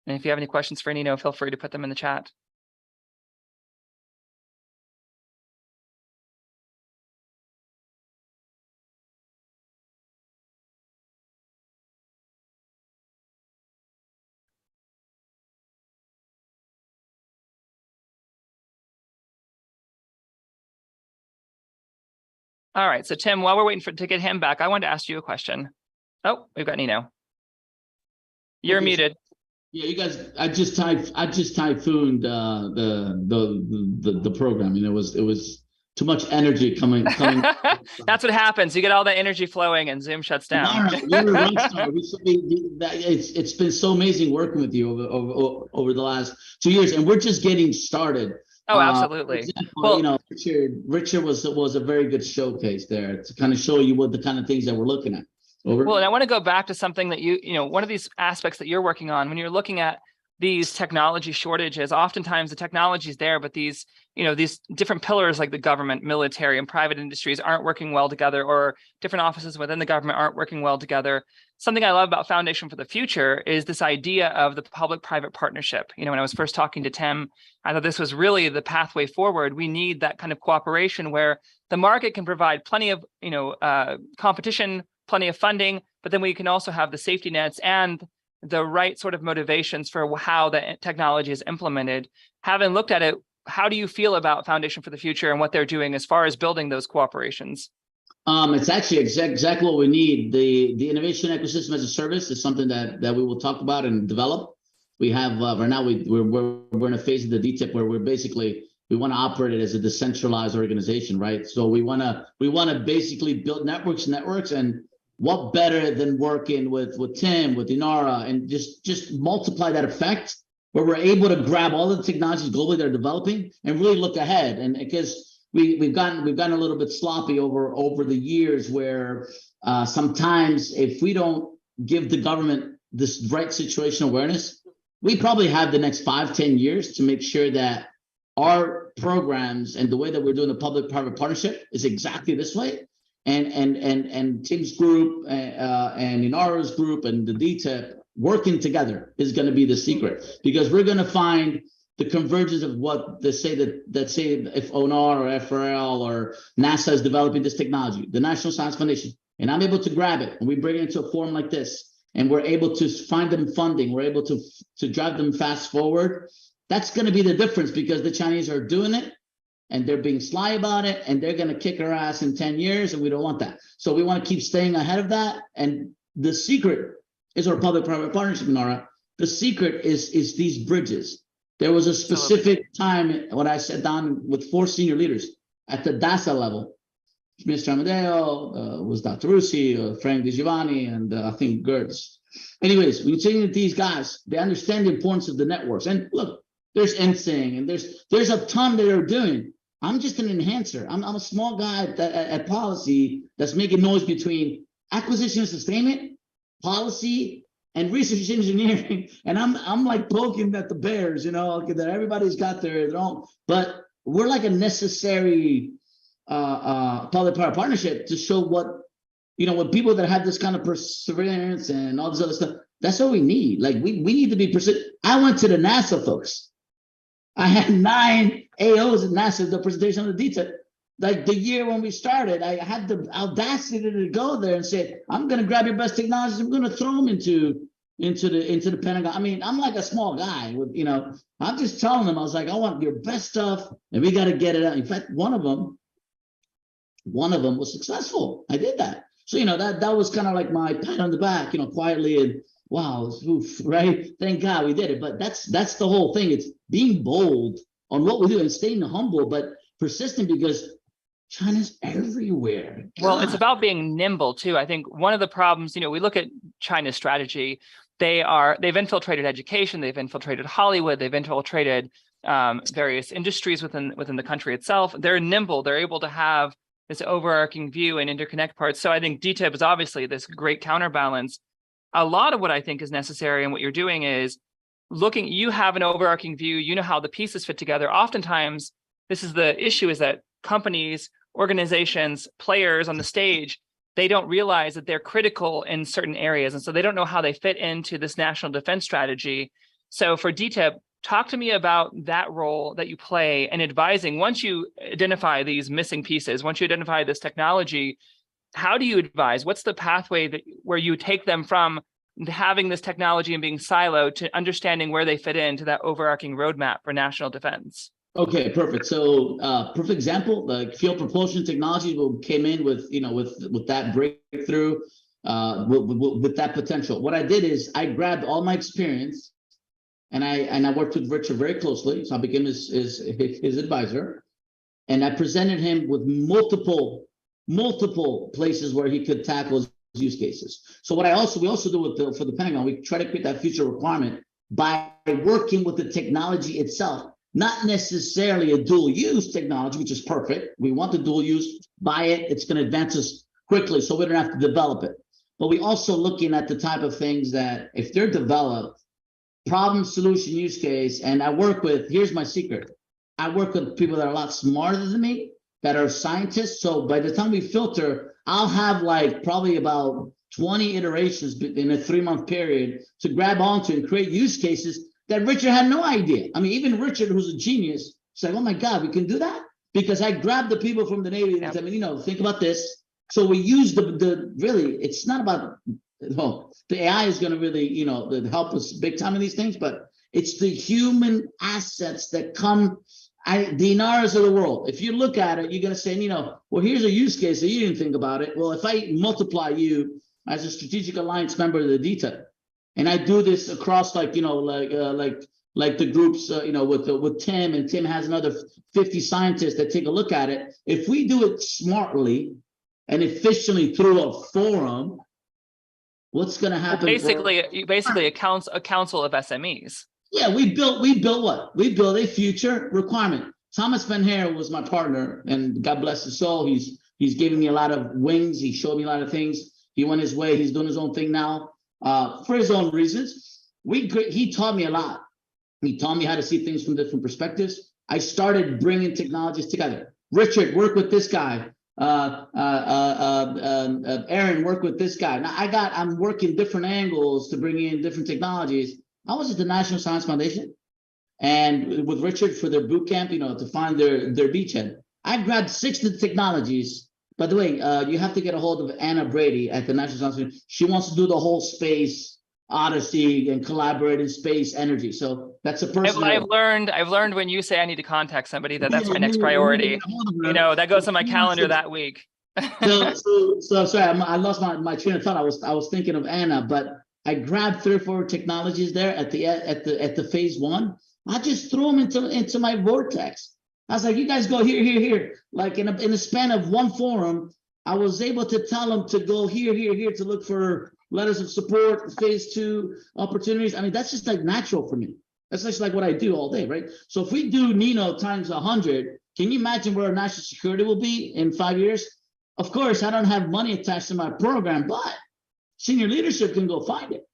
And if you have any questions for Nino, feel free to put them in the chat. All right, so Tim, while we're waiting to get him back, I wanted to ask you a question. Oh, we've got Nino. You're muted. Yeah, you guys. I just typhooned the program. It was too much energy coming. That's what happens. You get all that energy flowing, and Zoom shuts down. You're a rock star. It's been so amazing working with you over the last 2 years, and we're just getting started. Oh, absolutely. Example, well, Richard was a very good showcase there to kind of show you what the kind of things that we're looking at. Over. Well, and I want to go back to something that one of these aspects that you're working on when you're looking at these technology shortages. Oftentimes the technology is there, but these different pillars like the government, military, and private industries aren't working well together, or different offices within the government aren't working well together. Something I love about Foundation for the Future is this idea of the public-private partnership. When I was first talking to Tim, I thought this was really the pathway forward. We need that kind of cooperation where the market can provide plenty of competition, plenty of funding, but then we can also have the safety nets and the right sort of motivations for how the technology is implemented. Having looked at it, how do you feel about Foundation for the Future and what they're doing as far as building those cooperations? It's actually exactly what we need. The innovation ecosystem as a service is something that we will talk about and develop. We have right now we're in a phase of the DTIP where we want to operate it as a decentralized organization, right? So we want to basically build networks, and what better than working with Tim, with Inara, and just multiply that effect where we're able to grab all the technologies globally that are developing and really look ahead. And because we've gotten a little bit sloppy over the years where sometimes if we don't give the government this right situational awareness, we probably have the next 5-10 years to make sure that our programs and the way that we're doing the public-private partnership is exactly this way. And Tim's group and Inara's group and the DTIP working together is going to be the secret, because we're going to find the convergence of what they say that say if ONR or FRL or NASA is developing this technology, the National Science Foundation, and I'm able to grab it and we bring it into a forum like this, and we're able to find them funding, we're able to drive them fast forward. That's going to be the difference, because the Chinese are doing it and they're being sly about it, and they're going to kick our ass in 10 years, and we don't want that. So we want to keep staying ahead of that. And the secret is our public-private partnership, Inara. the secret is these bridges. There was a specific time when I sat down with 4 senior leaders at the DASA level. Mr. Amadeo, was Dr. Russi, Frank DiGiovanni, and I think Gertz. Anyways, when you're sitting with these guys, they understand the importance of the networks. And look, there's NSYNC, and there's a ton that they're doing. I'm just an enhancer. I'm a small guy at policy that's making noise between acquisition and sustainment, policy, and research engineering. And I'm like poking at the bears, that everybody's got their own. But we're like a necessary public-private partnership to show what, when people that have this kind of perseverance and all this other stuff, that's what we need. Like we need to be persistent. I went to the NASA folks. I had 9 AOs at NASA, the presentation on the DTIP. Like the year when we started, I had the audacity to go there and say, I'm going to grab your best technologies. I'm going to throw them into the Pentagon. I mean, I'm like a small guy with, I'm just telling them, I was like, I want your best stuff and we got to get it out. In fact, one of them was successful. I did that. So, that was kind of like my pat on the back, quietly, and wow, oof, right? Thank God we did it. But that's the whole thing. It's being bold on what we do and staying humble, but persistent, because China's everywhere. Well, it's about being nimble too. I think one of the problems, we look at China's strategy. They've infiltrated education, they've infiltrated Hollywood, they've infiltrated various industries within the country itself. They're nimble. They're able to have this overarching view and interconnect parts. So I think DTIP is obviously this great counterbalance. A lot of what I think is necessary and what you're doing is looking, you have an overarching view, you know how the pieces fit together. Oftentimes, this is the issue, is that companies, organizations, players on the stage, they don't realize that they're critical in certain areas. And so they don't know how they fit into this national defense strategy. So for DTIP, talk to me about that role that you play in advising. Once you identify these missing pieces, once you identify this technology, how do you advise? What's the pathway where you take them from having this technology and being siloed to understanding where they fit into that overarching roadmap for national defense? Okay, perfect. So, perfect example, like fuel propulsion technology came in with, with that breakthrough, with that potential. What I did is I grabbed all my experience, and I worked with Richard very closely. So I became his advisor, and I presented him with multiple places where he could tackle his use cases. So what we also do for the Pentagon, we try to create that future requirement by working with the technology itself. Not necessarily a dual use technology, which is perfect. We want the dual use, buy it, it's going to advance us quickly, so we don't have to develop it. But we also looking at the type of things that if they're developed, problem, solution, use case, and here's my secret. I work with people that are a lot smarter than me, that are scientists. So by the time we filter, I'll have like probably about 20 iterations in a 3-month period to grab onto and create use cases that Richard had no idea. I mean, even Richard, who's a genius, is like, oh my God, we can do that? Because I grabbed the people from the Navy and said, think about this. So we use really, it's not about, the AI is going to really, help us big time in these things, but it's the human assets that come, the Inaras of the world. If you look at it, you're going to say, well, here's a use case that you didn't think about it. Well, if I multiply you as a strategic alliance member of the DTIP, and I do this across like the groups, with Tim, and Tim has another 50 scientists that take a look at it. If we do it smartly and efficiently through a forum, what's going to happen? Basically, a council of SMEs. Yeah, we built what? We built a future requirement. Thomas Van Hare was my partner, and God bless his soul. He's giving me a lot of wings. He showed me a lot of things. He went his way. He's doing his own thing now. For his own reasons. He taught me a lot. He taught me how to see things from different perspectives. I started bringing technologies together. Richard, work with this guy. Aaron, work with this guy. Now I'm working different angles to bring in different technologies. I was at the National Science Foundation, and with Richard for their boot camp, to find their beachhead. I grabbed 6 of the technologies. By the way, you have to get a hold of Anna Brady at the National Science Foundation. She wants to do the whole space odyssey and collaborate in space energy. So that's a person. I've learned when you say I need to contact somebody that's my next priority. That goes on my calendar that week. so sorry, I lost my train of thought. I was thinking of Anna, but I grabbed 3 or 4 technologies there at the phase 1. I just threw them into my vortex. I was like, you guys go here, here, here. Like in a span of 1 forum, I was able to tell them to go here, here, here to look for letters of support, phase 2 opportunities. I mean, that's just like natural for me. That's just like what I do all day, right? So if we do Nino times 100, can you imagine where our national security will be in 5 years? Of course, I don't have money attached to my program, but senior leadership can go find it.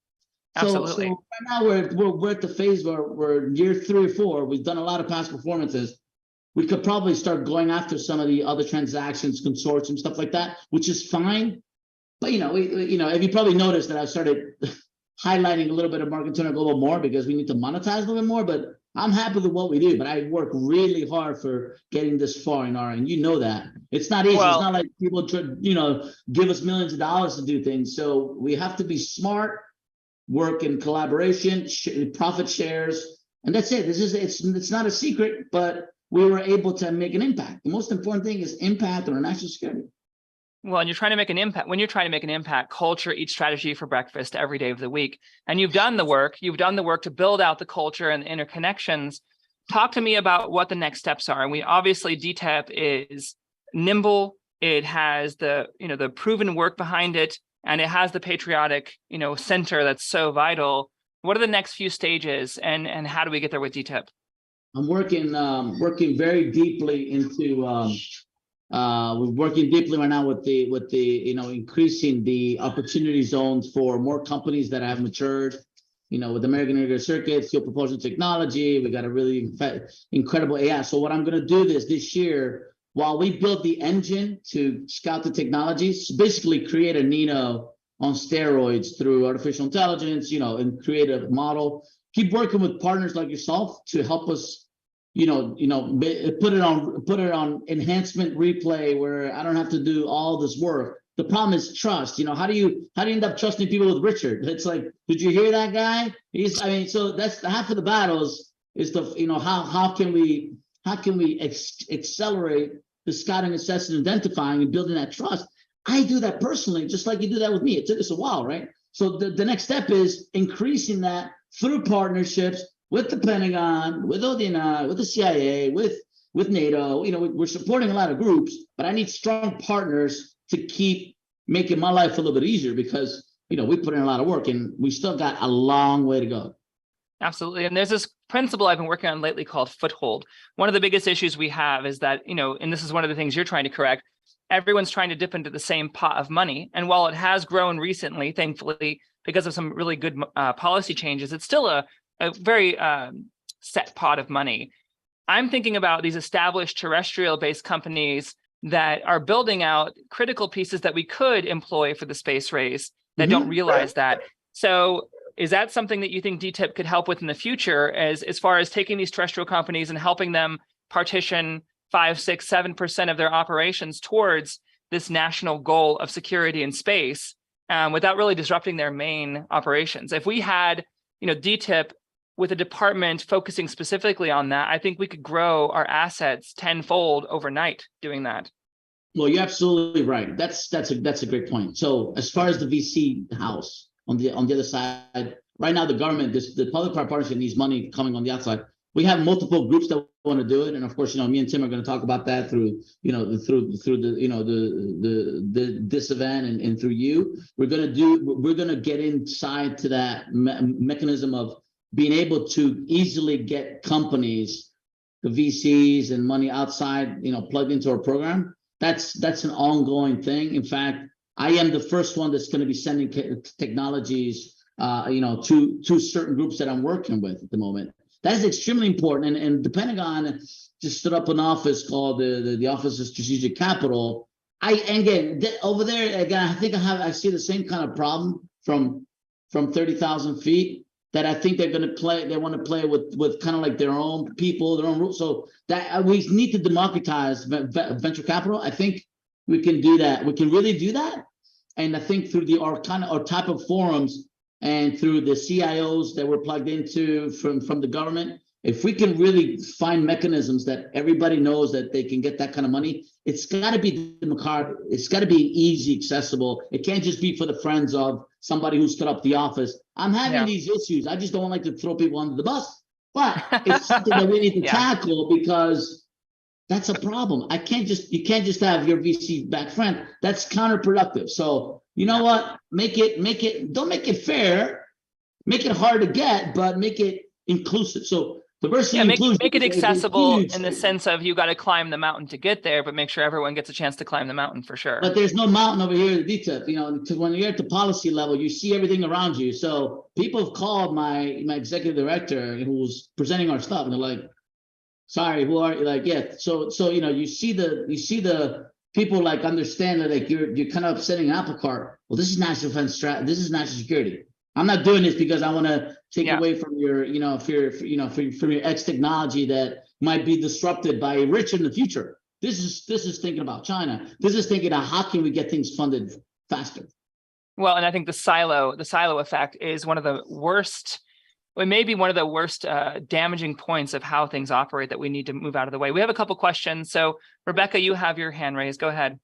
Absolutely. So right now we're at the phase where we're year 3 or 4. We've done a lot of past performances. We could probably start going after some of the other transactions, consortium, stuff like that, which is fine. But if you probably noticed that I started highlighting a little bit of Marcantonio Global more because we need to monetize a little bit more. But I'm happy with what we do. But I work really hard for getting this far, Inara, and you know that it's not easy. Well, it's not like people give us millions of dollars to do things. So we have to be smart, work in collaboration, profit shares, and that's it. It's not a secret, but we were able to make an impact. The most important thing is impact on our national security. Well, and you're trying to make an impact. When you're trying to make an impact, culture eats strategy for breakfast every day of the week. And you've done the work. You've done the work to build out the culture and the interconnections. Talk to me about what the next steps are. And we obviously DTIP is nimble. It has the proven work behind it, and it has the patriotic center that's so vital. What are the next few stages, and how do we get there with DTIP? I'm working very deeply into we're working deeply right now with the increasing the opportunity zones for more companies that have matured, with American Integrated Circuits, fuel propulsion technology. We got a really incredible AI. So what I'm going to do this year, while we build the engine to scout the technologies, basically create a Nino on steroids through artificial intelligence, and create a model. Keep working with partners like yourself to help us, put it on enhancement replay where I don't have to do all this work. The problem is trust. How do you end up trusting people with Richard? It's like, did you hear that guy? So that's half of the battles is how can we accelerate the scouting, assessing, identifying, and building that trust. I do that personally, just like you do that with me. It took us a while, right? So the next step is increasing that through partnerships with the Pentagon, with ODNI, with the CIA, with NATO. We're supporting a lot of groups, but I need strong partners to keep making my life a little bit easier because, we put in a lot of work and we still got a long way to go. Absolutely. And there's this principle I've been working on lately called foothold. One of the biggest issues we have is that, and this is one of the things you're trying to correct, everyone's trying to dip into the same pot of money. And while it has grown recently, thankfully, because of some really good policy changes, it's still a very set pot of money. I'm thinking about these established terrestrial-based companies that are building out critical pieces that we could employ for the space race that don't realize that. So is that something that you think DTIP could help with in the future as far as taking these terrestrial companies and helping them partition 5, 6, 7% of their operations towards this national goal of security in space without really disrupting their main operations? If we had, DTIP with a department focusing specifically on that, I think we could grow our assets tenfold overnight doing that. Well, you're absolutely right. That's a great point. So as far as the VC house on the other side, right now the government, the public-private partnership needs money coming on the outside. We have multiple groups that want to do it, and of course, me and Tim are going to talk about that through this event and through you. We're going to get inside to that mechanism of being able to easily get companies, the VCs and money outside, plugged into our program. That's an ongoing thing. In fact, I am the first one that's going to be sending technologies, to certain groups that I'm working with at the moment. That is extremely important. And the Pentagon just stood up an office called the Office of Strategic Capital. Over there, again, I think I see the same kind of problem from 30,000 feet that I think they're going to play. They want to play with kind of like their own people, their own rules. So that we need to democratize venture capital. I think we can do that. We can really do that. And I think through our type of forums and through the CIOs that we're plugged into from the government, if we can really find mechanisms that everybody knows that they can get that kind of money, it's got to be democratic. It's got to be easy, accessible. It can't just be for the friends of somebody who stood up the office. I'm having these issues. I just don't like to throw people under the bus, but it's something that we need to tackle because that's a problem. You can't just have your VC back friend. That's counterproductive. So you know what? Don't make it fair. Make it hard to get, but make it inclusive. So diversity inclusion. Make it accessible in the sense of you got to climb the mountain to get there, but make sure everyone gets a chance to climb the mountain for sure. But there's no mountain over here at the DTIP. You know, when you're at the policy level, you see everything around you. So people have called my executive director who's presenting our stuff, and they're like, "Sorry, who are you?" Like, yeah. So you know, you see the people like understand that like you're kind of upsetting an apple cart. Well, this is national defense strategy. This is national security. I'm not doing this because I want to take away from your, you know, from your X technology that might be disrupted by rich in the future. This is thinking about China. This is thinking of how can we get things funded faster. Well, and I think the silo effect is one of the worst. It may be one of the worst damaging points of how things operate that we need to move out of the way. We have a couple questions. So Rebecca, you have your hand raised. Go ahead.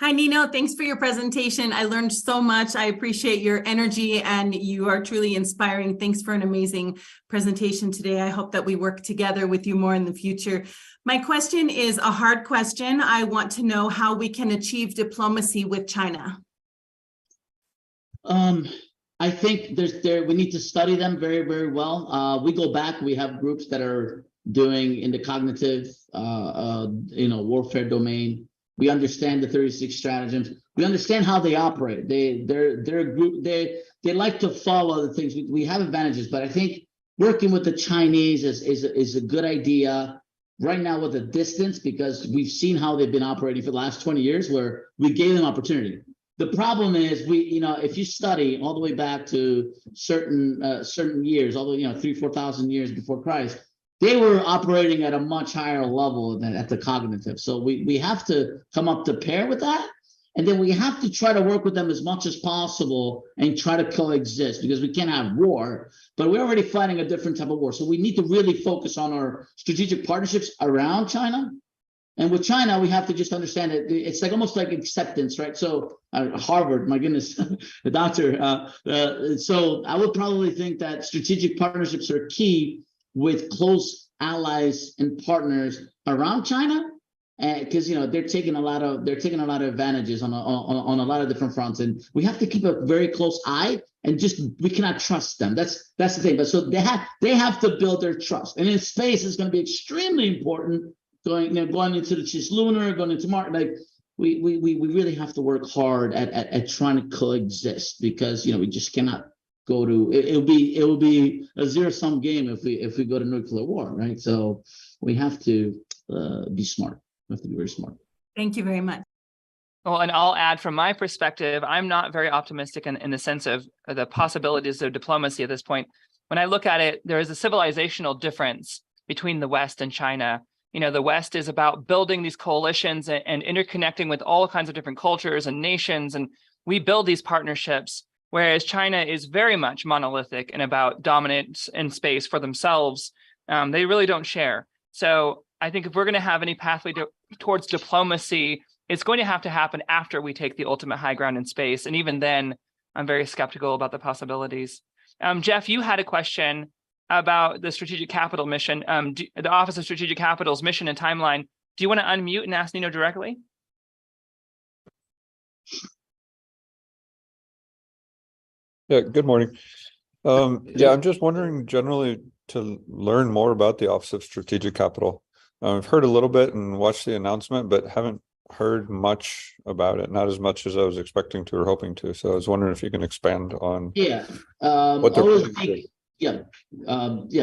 Hi, Nino. Thanks for your presentation. I learned so much. I appreciate your energy and you are truly inspiring. Thanks for an amazing presentation today. I hope that we work together with you more in the future. My question is a hard question. I want to know how we can achieve diplomacy with China. I think we need to study them very, very well. We go back, we have groups that are doing in the cognitive, warfare domain. We understand the 36 stratagems. We understand how they operate. They're a group. They like to follow the things. We have advantages, but I think working with the Chinese is a good idea right now with a distance because we've seen how they've been operating for the last 20 years, where we gave them opportunity. The problem is if you study all the way back to certain years, all the 3,000-4,000 years before Christ. They were operating at a much higher level than at the cognitive. So we have to come up to pair with that. And then we have to try to work with them as much as possible and try to coexist because we can't have war, but we're already fighting a different type of war. So we need to really focus on our strategic partnerships around China. And with China, we have to just understand that it's like almost like acceptance, right? So Harvard, my goodness, the doctor. So I would probably think that strategic partnerships are key with close allies and partners around China, because they're taking a lot of advantages on a lot of different fronts, and we have to keep a very close eye. And we cannot trust them. That's the thing. But so they have to build their trust, and in space is going to be extremely important. Going into the cislunar, going into Mars, like we really have to work hard at trying to coexist because we just cannot. It will be a zero-sum game if we go to nuclear war, right? So we have to be smart. We have to be very smart. Thank you very much. Well, and I'll add from my perspective, I'm not very optimistic in the sense of the possibilities of diplomacy at this point. When I look at it, there is a civilizational difference between the West and China. The West is about building these coalitions and interconnecting with all kinds of different cultures and nations, and we build these partnerships. Whereas China is very much monolithic and about dominance in space for themselves. They really don't share. So I think if we're going to have any pathway towards diplomacy, it's going to happen after we take the ultimate high ground in space. And even then, I'm very skeptical about the possibilities. Jeff, you had a question about the Strategic Capital mission, the Office of Strategic Capital's mission and timeline. Do you want to unmute and ask Nino directly? Yeah, good morning. I'm just wondering generally to learn more about the Office of Strategic Capital. I've heard a little bit and watched the announcement, but haven't heard much about it, not as much as I was expecting to or hoping to. So I was wondering if you can expand on what they're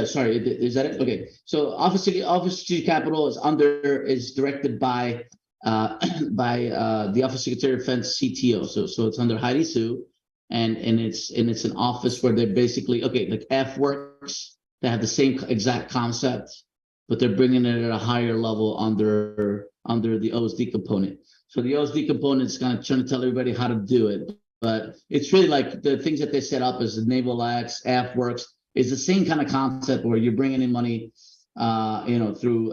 sorry, is that it? Okay. So Office of Strategic Capital is directed by the Office of Secretary of Defense CTO. So it's under Heidi Su. And it's an office where they're basically like F works. They have the same exact concept, but they're bringing it at a higher level under the OSD component. So the OSD component is kind of trying to tell everybody how to do it, but it's really like the things that they set up as the Naval X, F works is the same kind of concept where you're bringing in money through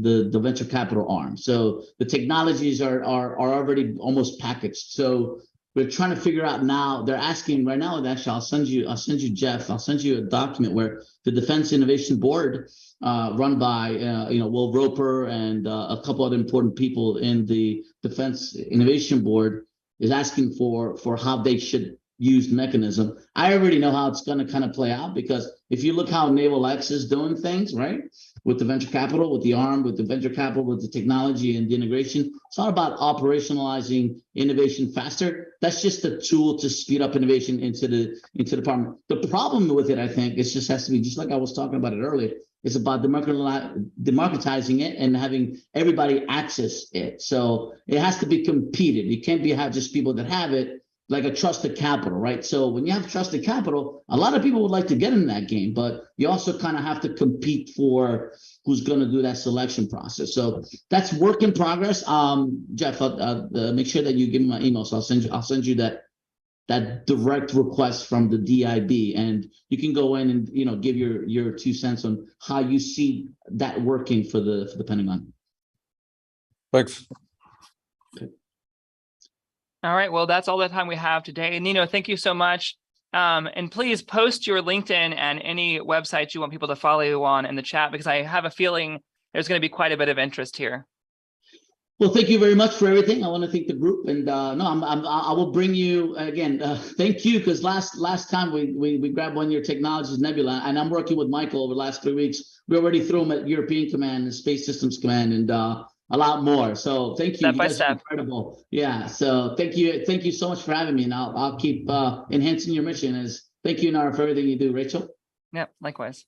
the venture capital arm. So the technologies are already almost packaged. So we're trying to figure out now. They're asking right now. Actually, I'll send you Jeff. I'll send you a document where the Defense Innovation Board, run by Will Roper and a couple other important people in the Defense Innovation Board, is asking for how they should use mechanism. I already know how it's going to kind of play out, because if you look how Naval X is doing things, right, with the venture capital, with the arm, with the venture capital, with the technology and the integration, it's not about operationalizing innovation faster. That's just a tool to speed up innovation into the department. The problem with it, I think, it just has to be, just like I was talking about it earlier, it's about democratizing it and having everybody access it. So it has to be competed. You can't have just people that have it, like a trusted capital, right? So when you have trusted capital, a lot of people would like to get in that game, but you also kind of have to compete for who's going to do that selection process. So that's work in progress. Jeff, I'll make sure that you give me my email, so I'll send you that direct request from the DIB, and you can go in and give your 2 cents on how you see that working for the Pentagon. Thanks. All right, well, that's all the time we have today. Nino, thank you so much. And please post your LinkedIn and any websites you want people to follow you on in the chat, because I have a feeling there's going to be quite a bit of interest here. Well, thank you very much for everything. I want to thank the group, and I will bring you again. Thank you, because last time we grabbed one of your technologies, Nebula, and I'm working with Michael over the last 3 weeks. We already threw him at European Command and Space Systems Command, and a lot more. So thank you. Step You by guys step. are incredible. Yeah. So thank you so much for having me, and I'll keep enhancing your mission. Thank you, Inara, for everything you do. Rachel. Yeah, likewise.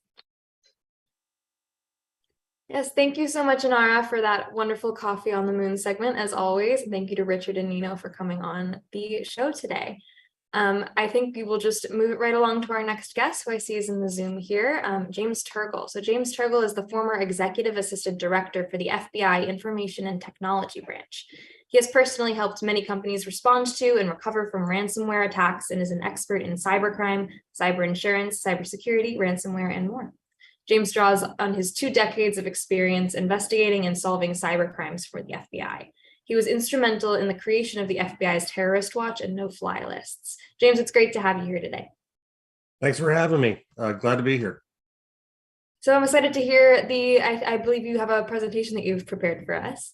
Yes, thank you so much, Inara, for that wonderful Coffee on the Moon segment, as always. And thank you to Richard and Nino for coming on the show today. I think we will just move it right along to our next guest, who I see is in the Zoom here, James Turgal. So James Turgal is the former Executive Assistant Director for the FBI Information and Technology Branch. He has personally helped many companies respond to and recover from ransomware attacks, and is an expert in cybercrime, cyber insurance, cybersecurity, ransomware, and more. James draws on his 2 decades of experience investigating and solving cybercrimes for the FBI. He was instrumental in the creation of the FBI's terrorist watch and no-fly lists. James, it's great to have you here today. Thanks for having me. Glad to be here. So I'm excited to hear I believe you have a presentation that you've prepared for us.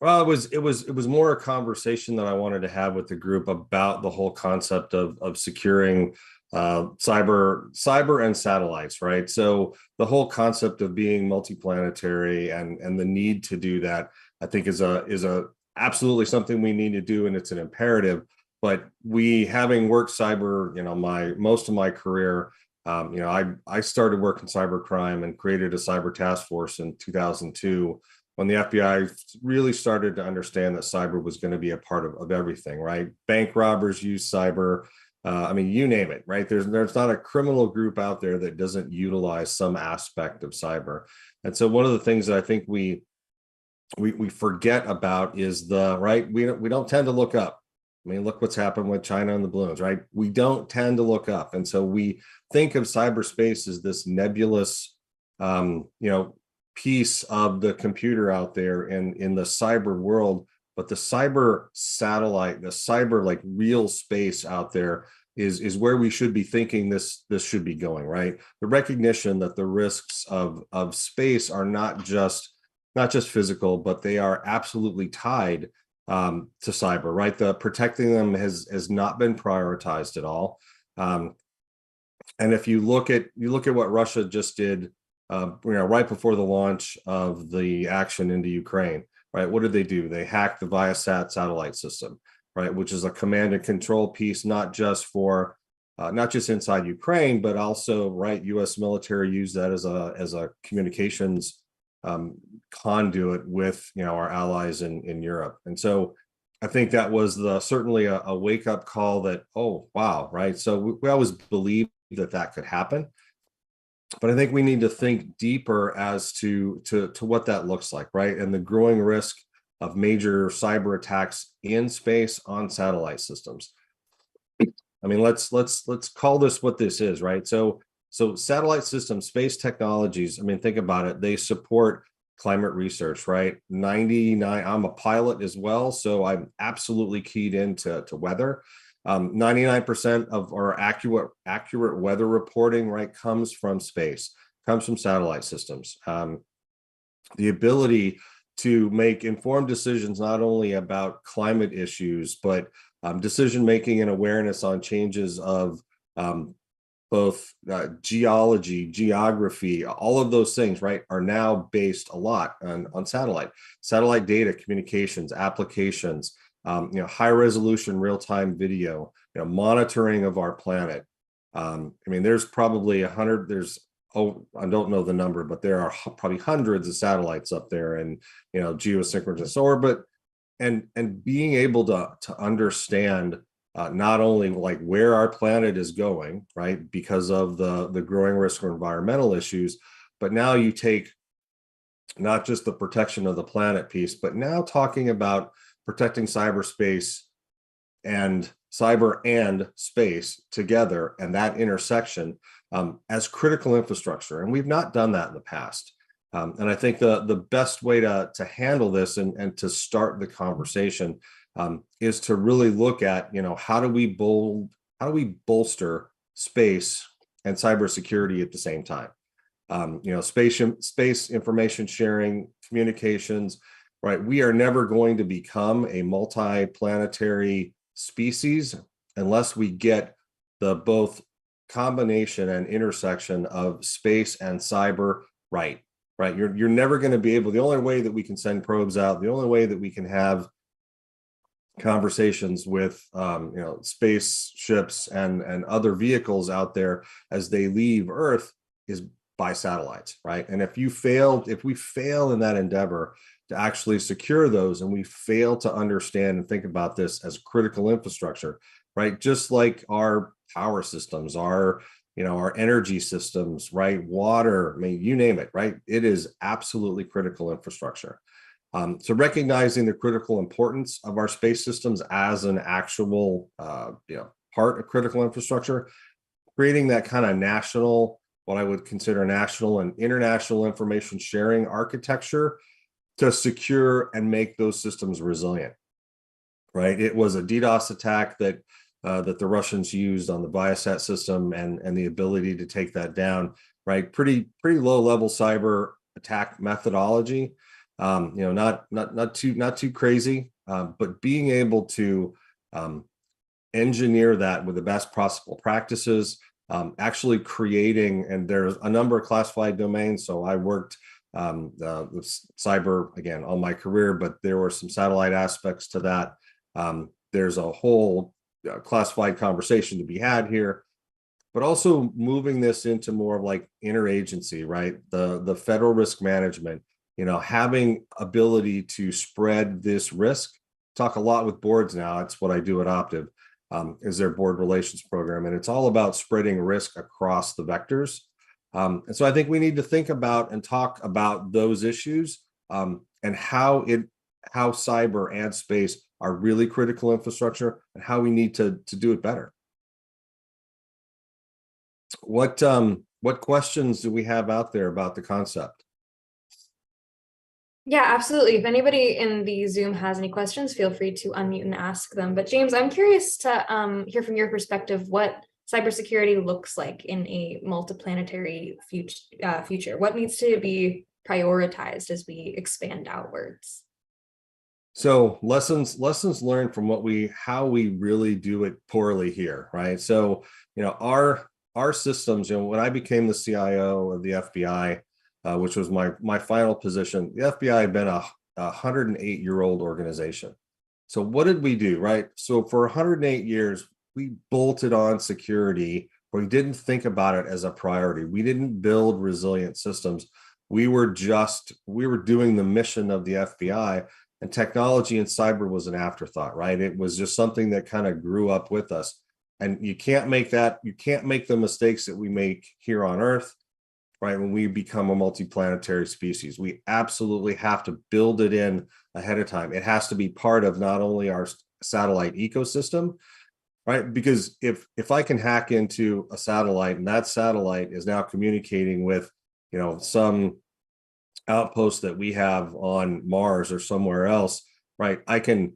Well, it was more a conversation that I wanted to have with the group about the whole concept of securing cyber and satellites, right? So the whole concept of being multiplanetary and the need to do that, I think is a absolutely something we need to do, and it's an imperative. But having worked cyber, most of my career, I started working cybercrime and created a cyber task force in 2002 when the FBI really started to understand that cyber was going to be a part of everything, right? Bank robbers use cyber. You name it, right? There's not a criminal group out there that doesn't utilize some aspect of cyber. And so one of the things that I think we forget about is we don't tend to look up. Look what's happened with China and the balloons, right? We don't tend to look up. And so we think of cyberspace as this nebulous, piece of the computer out there in the cyber world. But the cyber satellite, the cyber real space out there is where we should be thinking this should be going, right? The recognition that the risks of space are not just physical, but they are absolutely tied to cyber, right? The protecting them has not been prioritized at all. And if you look at what Russia just did, right before the launch of the action into Ukraine, right? What did they do? They hacked the Viasat satellite system, right? Which is a command and control piece, not just inside Ukraine, but also, right? U.S. military used that as a communications conduit with our allies in Europe. And so I think that was certainly a wake up call that, oh wow, right? So we always believed that could happen. But I think we need to think deeper as to what that looks like, right? And the growing risk of major cyber attacks in space on satellite systems. Let's call this what this is, right? So So satellite systems, space technologies, I mean, think about it. They support climate research, right? 99, I'm a pilot as well, so I'm absolutely keyed into weather. 99% of our accurate weather reporting, right, comes from space, comes from satellite systems. The ability to make informed decisions, not only about climate issues, but decision-making and awareness on changes of both geology, geography, all of those things, right, are now based a lot on satellite data, communications, applications, high resolution, real-time video, monitoring of our planet. I mean, there's probably 100, I don't know the number, but there are probably hundreds of satellites up there and, geosynchronous orbit, and being able to understand not only like where our planet is going, right, because of the growing risk of environmental issues, but now you take not just the protection of the planet piece, but now talking about protecting cyberspace and cyber and space together, and that intersection as critical infrastructure. And we've not done that in the past. And I think the best way to handle this and to start the conversation is to really look at, how do we bolster space and cybersecurity at the same time? Space information sharing, communications, right? We are never going to become a multi-planetary species unless we get the both combination and intersection of space and cyber right. You're never going to be able, the only way that we can send probes out, the only way that we can have conversations with spaceships and other vehicles out there as they leave Earth is by satellites, right? And if we fail in that endeavor to actually secure those, and we fail to understand and think about this as critical infrastructure, right? Just like our power systems, our energy systems, right? Water, I mean, you name it, right? It is absolutely critical infrastructure. So recognizing the critical importance of our space systems as an actual, part of critical infrastructure, creating that kind of national, what I would consider national and international information sharing architecture to secure and make those systems resilient, right? It was a DDoS attack that the Russians used on the Bossert system and the ability to take that down, right? Pretty low level cyber attack methodology. Not too crazy, but being able to engineer that with the best possible practices, actually creating, and there's a number of classified domains. So I worked with cyber again all my career, but there were some satellite aspects to that. There's a whole classified conversation to be had here, but also moving this into more of like interagency, right? The federal risk management, having ability to spread this risk. Talk a lot with boards now. It's what I do at Optiv, is their board relations program. And it's all about spreading risk across the vectors. And so I think we need to think about and talk about those issues and how cyber and space are really critical infrastructure and how we need to do it better. What questions do we have out there about the concept? Yeah, absolutely. If anybody in the Zoom has any questions, feel free to unmute and ask them. But James, I'm curious to hear from your perspective what cybersecurity looks like in a multiplanetary future. What needs to be prioritized as we expand outwards? So lessons learned from how we really do it poorly here, right? So, our systems, when I became the CIO of the FBI, which was my final position, the FBI had been a 108-year-old organization. So what did we do, right? So for 108 years, we bolted on security, but we didn't think about it as a priority. We didn't build resilient systems. We were doing the mission of the FBI, and technology and cyber was an afterthought, right? It was just something that kind of grew up with us. And you can't make the mistakes that we make here on Earth, right? When we become a multiplanetary species, we absolutely have to build it in ahead of time. It has to be part of not only our satellite ecosystem, right? Because if I can hack into a satellite and that satellite is now communicating with, some outpost that we have on Mars or somewhere else, right? I can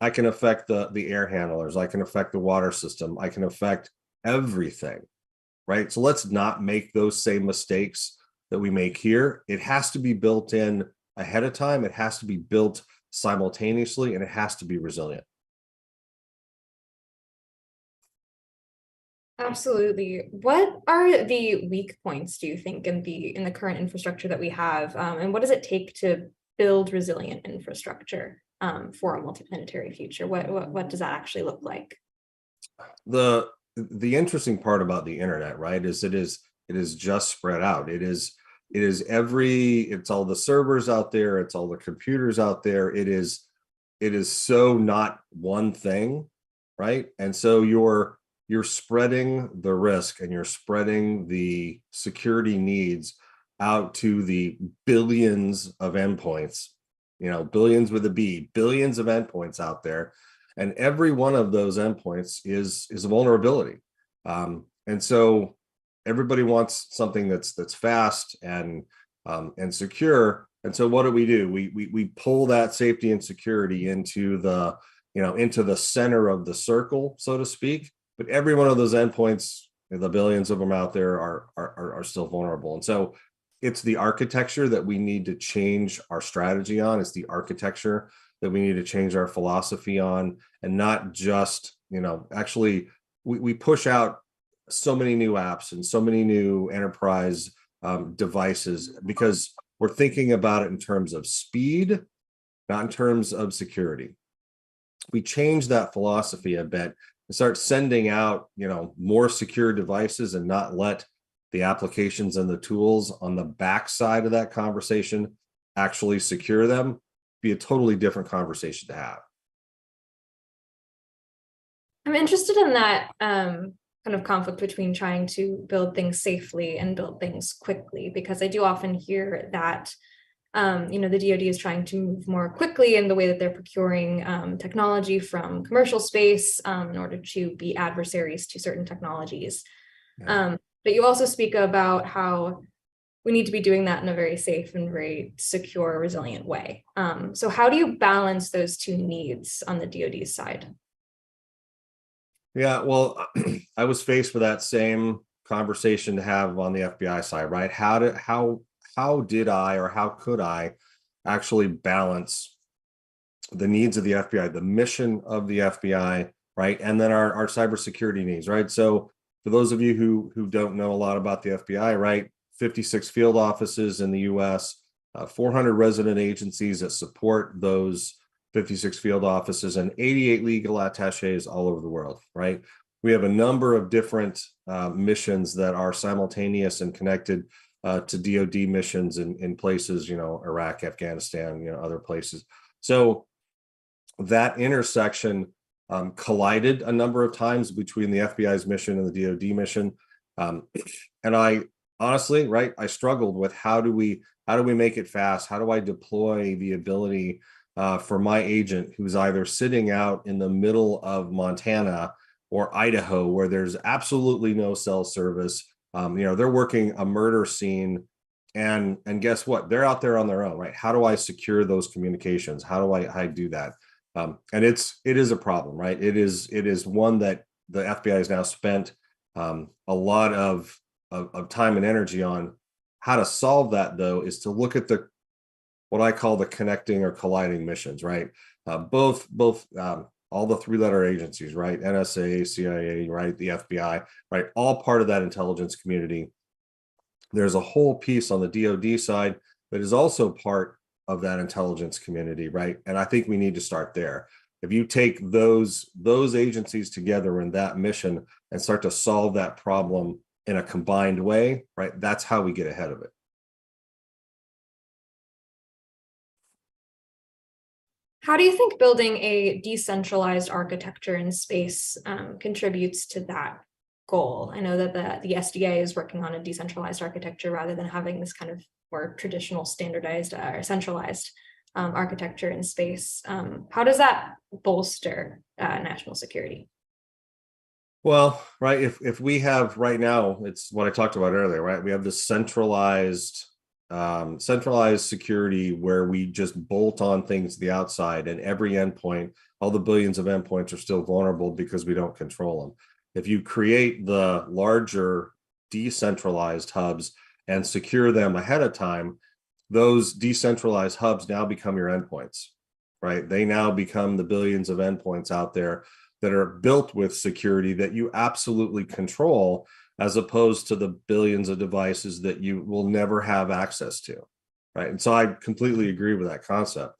affect the air handlers. I can affect the water system. I can affect everything, right? So let's not make those same mistakes that we make here. It has to be built in ahead of time. It has to be built simultaneously, and it has to be resilient. Absolutely. What are the weak points, do you think, in the current infrastructure that we have? And what does it take to build resilient infrastructure for a multiplanetary future? What does that actually look like? The interesting part about the internet, right, is it is just spread out. It's all the servers out there, it's all the computers out there. It is so not one thing, right? And so you're spreading the risk and you're spreading the security needs out to the billions of endpoints, billions with a B, billions of endpoints out there. And every one of those endpoints is a vulnerability. And so everybody wants something that's fast and secure. And so what do? We pull that safety and security into the center of the circle, so to speak. But every one of those endpoints, the billions of them out there, are still vulnerable. And so it's the architecture that we need to change our strategy on. It's the architecture that we need to change our philosophy on, and not just, actually we push out so many new apps and so many new enterprise devices because we're thinking about it in terms of speed, not in terms of security. We change that philosophy a bit and start sending out, more secure devices and not let the applications and the tools on the backside of that conversation actually secure them. Be a totally different conversation to have. I'm interested in that kind of conflict between trying to build things safely and build things quickly, because I do often hear that the DoD is trying to move more quickly in the way that they're procuring technology from commercial space in order to be adversaries to certain technologies. Yeah. But you also speak about how we need to be doing that in a very safe and very secure, resilient way. So how do you balance those two needs on the DoD side? Yeah, well, I was faced with that same conversation to have on the FBI side, right? How did I, or how could I actually balance the needs of the FBI, the mission of the FBI, right? And then our cybersecurity needs, right? So for those of you who don't know a lot about the FBI, right? 56 field offices in the US, 400 resident agencies that support those 56 field offices, and 88 legal attaches all over the world, right? We have a number of different missions that are simultaneous and connected to DoD missions in places, Iraq, Afghanistan, other places. So that intersection collided a number of times between the FBI's mission and the DoD mission. And I honestly, right, I struggled with how do we make it fast? How do I deploy the ability for my agent who's either sitting out in the middle of Montana or Idaho, where there's absolutely no cell service? They're working a murder scene, and guess what? They're out there on their own, right? How do I secure those communications? How do I do that? And it is a problem, right? It is one that the FBI has now spent a lot of time and energy on. How to solve that, though, is to look at what I call the connecting or colliding missions, right? Both all the three-letter agencies, right? NSA, CIA, right? The FBI, right? All part of that intelligence community. There's a whole piece on the DoD side that is also part of that intelligence community, right? And I think we need to start there. If you take those agencies together in that mission and start to solve that problem in a combined way, right? That's how we get ahead of it. How do you think building a decentralized architecture in space contributes to that goal? I know that the SDA is working on a decentralized architecture rather than having this kind of more traditional standardized or centralized architecture in space. How does that bolster national security? Well, right. If we have right now, it's what I talked about earlier, right? We have this centralized security where we just bolt on things to the outside, and every endpoint, all the billions of endpoints are still vulnerable because we don't control them. If you create the larger decentralized hubs and secure them ahead of time, those decentralized hubs now become your endpoints, right? They now become the billions of endpoints out there that are built with security that you absolutely control, as opposed to the billions of devices that you will never have access to, right? And so I completely agree with that concept.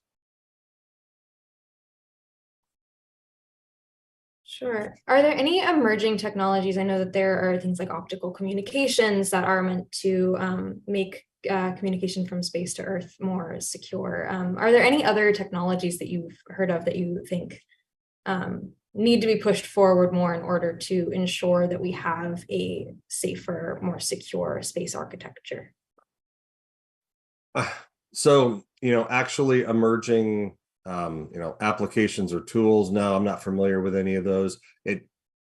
Sure. Are there any emerging technologies? I know that there are things like optical communications that are meant to make communication from space to Earth more secure. Are there any other technologies that you've heard of that you think need to be pushed forward more in order to ensure that we have a safer, more secure space architecture? So, actually emerging, applications or tools. No, I'm not familiar with any of those.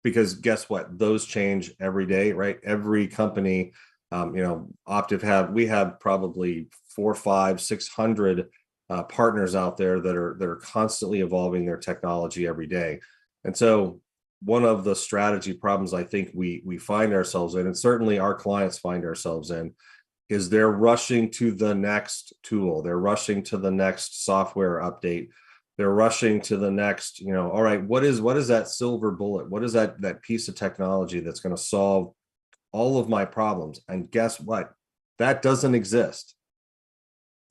Because guess what? Those change every day, right? Every company, Optiv we have probably 400, 500, 600 partners out there that are constantly evolving their technology every day. And so one of the strategy problems I think we find ourselves in, and certainly our clients find ourselves in, is they're rushing to the next tool. They're rushing to the next software update. They're rushing to the next, all right, what is that silver bullet? What is that piece of technology that's going to solve all of my problems? And guess what? That doesn't exist,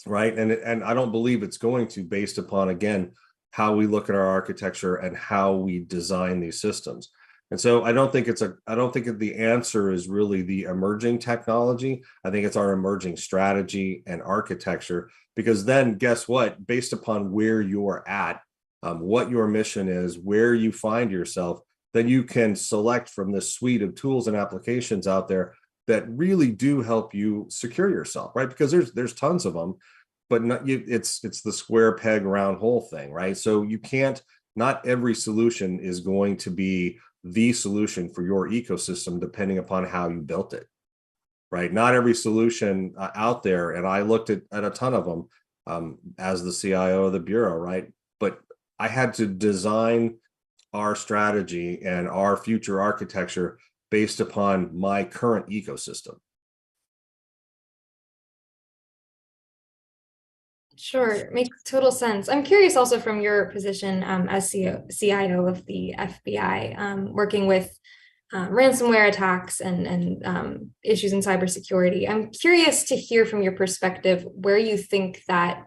right? And I don't believe it's going to, based upon, again, how we look at our architecture and how we design these systems. And so I don't think the answer is really the emerging technology. I think it's our emerging strategy and architecture, because then guess what? Based upon where you're at, what your mission is, where you find yourself, then you can select from this suite of tools and applications out there that really do help you secure yourself, right? Because there's tons of them, but it's the square peg round hole thing, right? So not every solution is going to be the solution for your ecosystem, depending upon how you built it, right? Not every solution out there, and I looked at a ton of them as the CIO of the Bureau, right? But I had to design our strategy and our future architecture based upon my current ecosystem. Sure, makes total sense. I'm curious also from your position as CIO of the FBI, working with ransomware attacks and issues in cybersecurity. I'm curious to hear from your perspective where you think that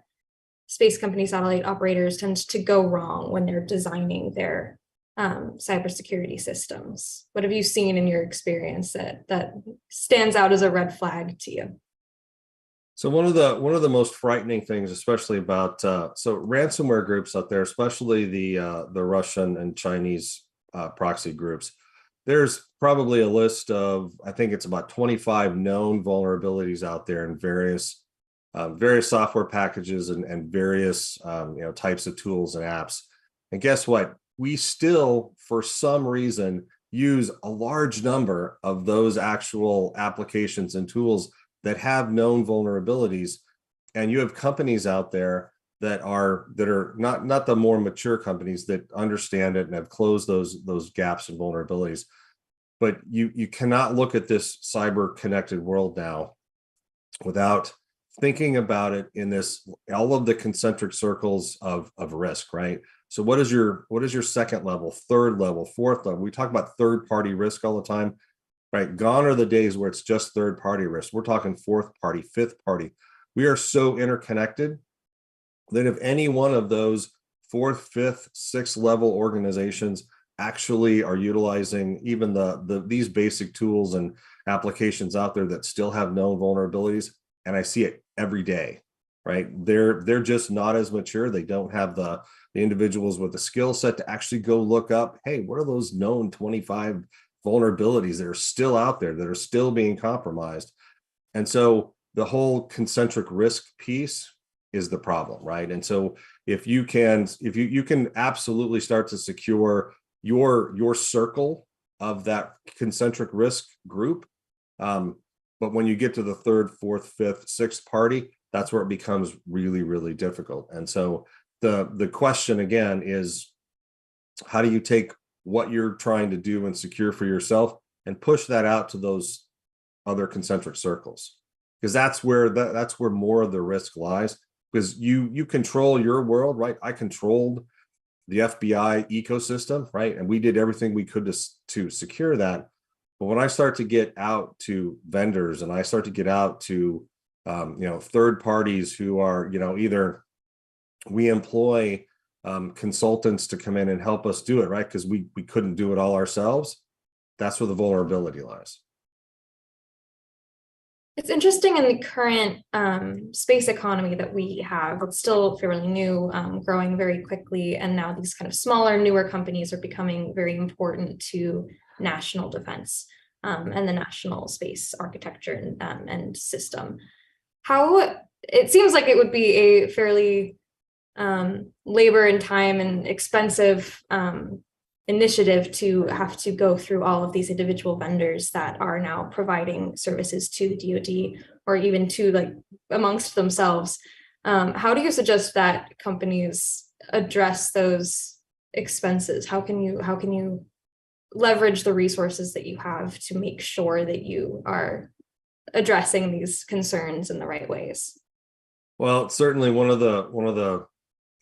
space company satellite operators tend to go wrong when they're designing their cybersecurity systems. What have you seen in your experience that stands out as a red flag to you? So one of the most frightening things, especially about so ransomware groups out there, especially the Russian and Chinese proxy groups, there's probably a list of, I think it's about 25 known vulnerabilities out there in various software packages and various types of tools and apps. And guess what? We still, for some reason, use a large number of those actual applications and tools that have known vulnerabilities. And you have companies out there that are not the more mature companies that understand it and have closed those gaps and vulnerabilities. But you cannot look at this cyber connected world now without thinking about it in all of the concentric circles of risk, right? So what is your second level, third level, fourth level? We talk about third party risk all the time. Right. Gone are the days where it's just third party risk. We're talking fourth party, fifth party. We are so interconnected that if any one of those fourth, fifth, sixth level organizations actually are utilizing even these basic tools and applications out there that still have known vulnerabilities, and I see it every day, right? They're just not as mature. They don't have the individuals with the skill set to actually go look up, hey, what are those known 25 vulnerabilities that are still out there that are still being compromised? And so the whole concentric risk piece is the problem, right? And so if you can absolutely start to secure your circle of that concentric risk group. But when you get to the third, fourth, fifth, sixth party, that's where it becomes really, really difficult. And so the question again is, how do you take what you're trying to do and secure for yourself and push that out to those other concentric circles? Because that's where more of the risk lies, because you control your world, right? I controlled the FBI ecosystem, right? And we did everything we could to secure that. But when I start to get out to vendors and I start to get out to third parties who are, either we employ consultants to come in and help us do it, right? Because we couldn't do it all ourselves. That's where the vulnerability lies. It's interesting in the current space economy that we have. It's still fairly new, growing very quickly. And now these kind of smaller, newer companies are becoming very important to national defense and the national space architecture and system. How it seems like it would be a fairly labor and time and expensive initiative to have to go through all of these individual vendors that are now providing services to the DoD or even to like amongst themselves. How do you suggest that companies address those expenses? How can you leverage the resources that you have to make sure that you are addressing these concerns in the right ways? Well, certainly one of the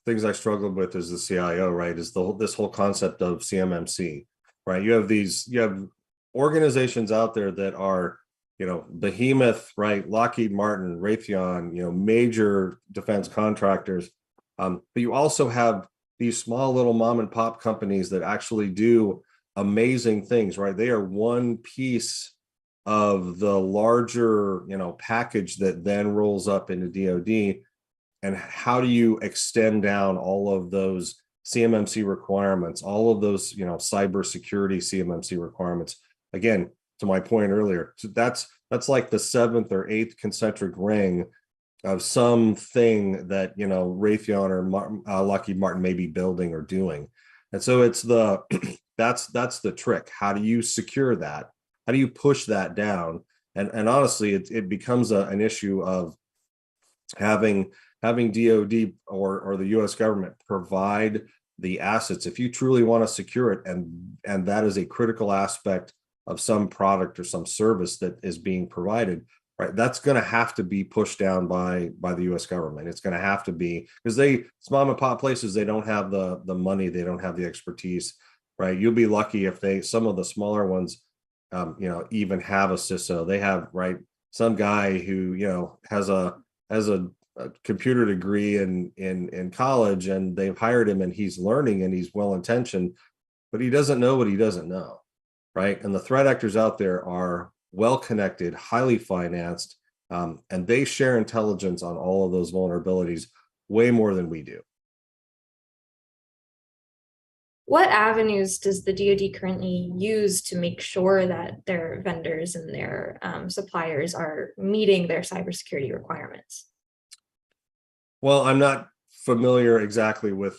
things I struggled with as the CIO, right, is this whole concept of CMMC, right? You have organizations out there that are, behemoth, right? Lockheed Martin, Raytheon, major defense contractors. But you also have these small little mom and pop companies that actually do amazing things, right? They are one piece of the larger, package that then rolls up into DoD. And how do you extend down all of those CMMC requirements, all of those, cybersecurity CMMC requirements? Again, to my point earlier, that's like the seventh or eighth concentric ring of something that, Raytheon or Lockheed Martin may be building or doing. And so it's that's the trick. How do you secure that? How do you push that down? And honestly, it becomes an issue of having DoD or the U.S. government provide the assets if you truly want to secure it, and that is a critical aspect of some product or some service that is being provided, right? That's going to have to be pushed down by the U.S. government. It's going to have to be, because mom and pop places, they don't have the money, they don't have the expertise, right? You'll be lucky if some of the smaller ones, even have a CISO. They have, right, some guy who has a computer degree in college, and they've hired him and he's learning and he's well-intentioned, but he doesn't know what he doesn't know, right? And the threat actors out there are well-connected, highly financed, and they share intelligence on all of those vulnerabilities way more than we do. What avenues does the DoD currently use to make sure that their vendors and their suppliers are meeting their cybersecurity requirements? Well, I'm not familiar exactly with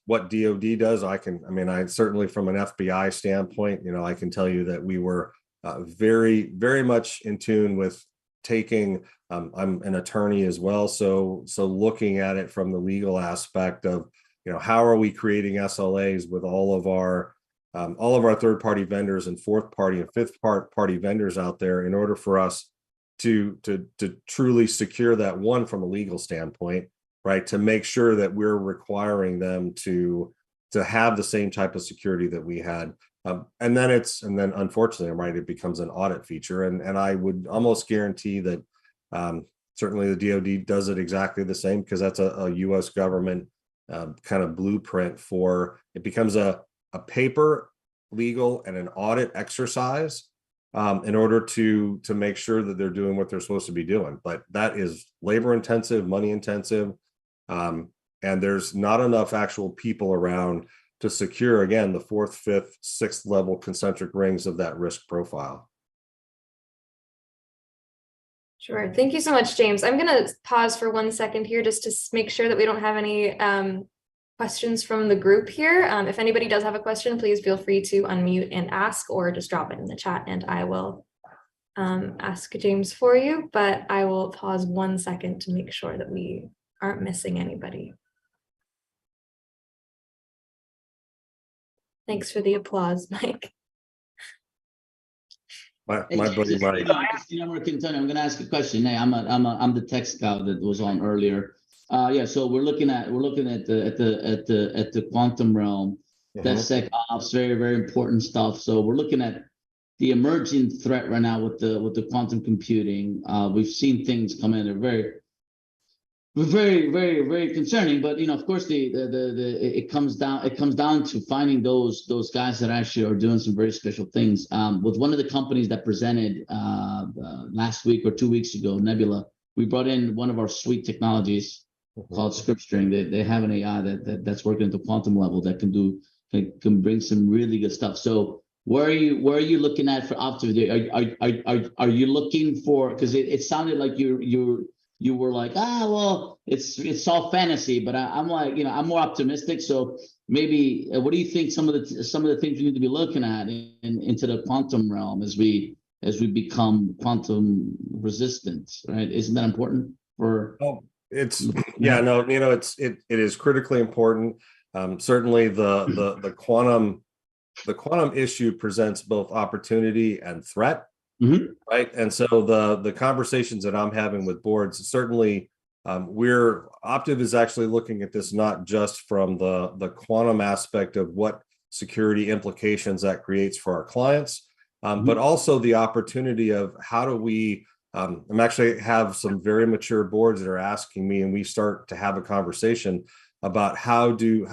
what DoD does. I certainly from an FBI standpoint, I can tell you that we were very, very much in tune with taking, I'm an attorney as well. So looking at it from the legal aspect of, how are we creating SLAs with all of our third-party vendors and fourth-party and fifth-party vendors out there in order for us to truly secure that, one, from a legal standpoint, right, to make sure that we're requiring them to have the same type of security that we had, and then unfortunately, right, it becomes an audit feature, and I would almost guarantee that certainly the DoD does it exactly the same, because that's a U.S. government kind of blueprint for it. Becomes a paper, legal, and an audit exercise in order to make sure that they're doing what they're supposed to be doing. But that is labor intensive, money intensive, and there's not enough actual people around to secure, again, the fourth, fifth, sixth level concentric rings of that risk profile. Sure. Thank you so much, James. I'm going to pause for 1 second here just to make sure that we don't have any questions from the group here. If anybody does have a question, please feel free to unmute and ask, or just drop it in the chat and I will ask James for you, but I will pause 1 second to make sure that we aren't missing anybody. Thanks for the applause, Mike. My buddy Mike. Marcantonio, I'm going to ask a question. Hey, I'm the tech scout that was on earlier. Yeah, so we're looking at the quantum realm, DevSecOps, very, very important stuff. So we're looking at the emerging threat right now with the quantum computing. We've seen things come in. They're very, very, very concerning. But of course, it comes down to finding those guys that actually are doing some very special things. With one of the companies that presented last week or 2 weeks ago, Nebula, we brought in one of our suite technologies called ScriptString. They have an AI that's working at the quantum level that can bring some really good stuff. So where are you looking at for Optiv? Are you looking for, because it sounded like you were like, well, it's all fantasy, but I'm like, I'm more optimistic. So maybe what do you think some of the things we need to be looking at into the quantum realm as we become quantum resistant, right? Isn't that important for? Oh, it is critically important. Certainly the quantum issue presents both opportunity and threat. Right. And so the conversations that I'm having with boards, certainly Optiv is actually looking at this not just from the quantum aspect of what security implications that creates for our clients, but also the opportunity of how do we I'm actually have some very mature boards that are asking me, and we start to have a conversation about how do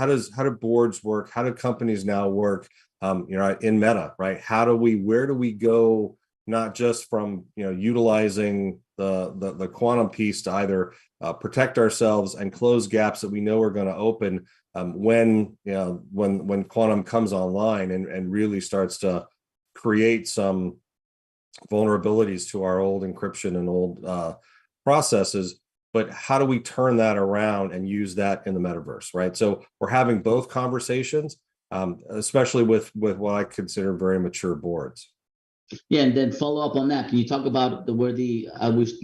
boards work, how do companies now work, in Meta, right? Where do we go? Not just from utilizing the quantum piece to either protect ourselves and close gaps that we know are going to open when quantum comes online and really starts to create some vulnerabilities to our old encryption and old processes. But how do we turn that around and use that in the metaverse, right? So we're having both conversations, especially with what I consider very mature boards. Yeah, and then follow up on that. Can you talk about where we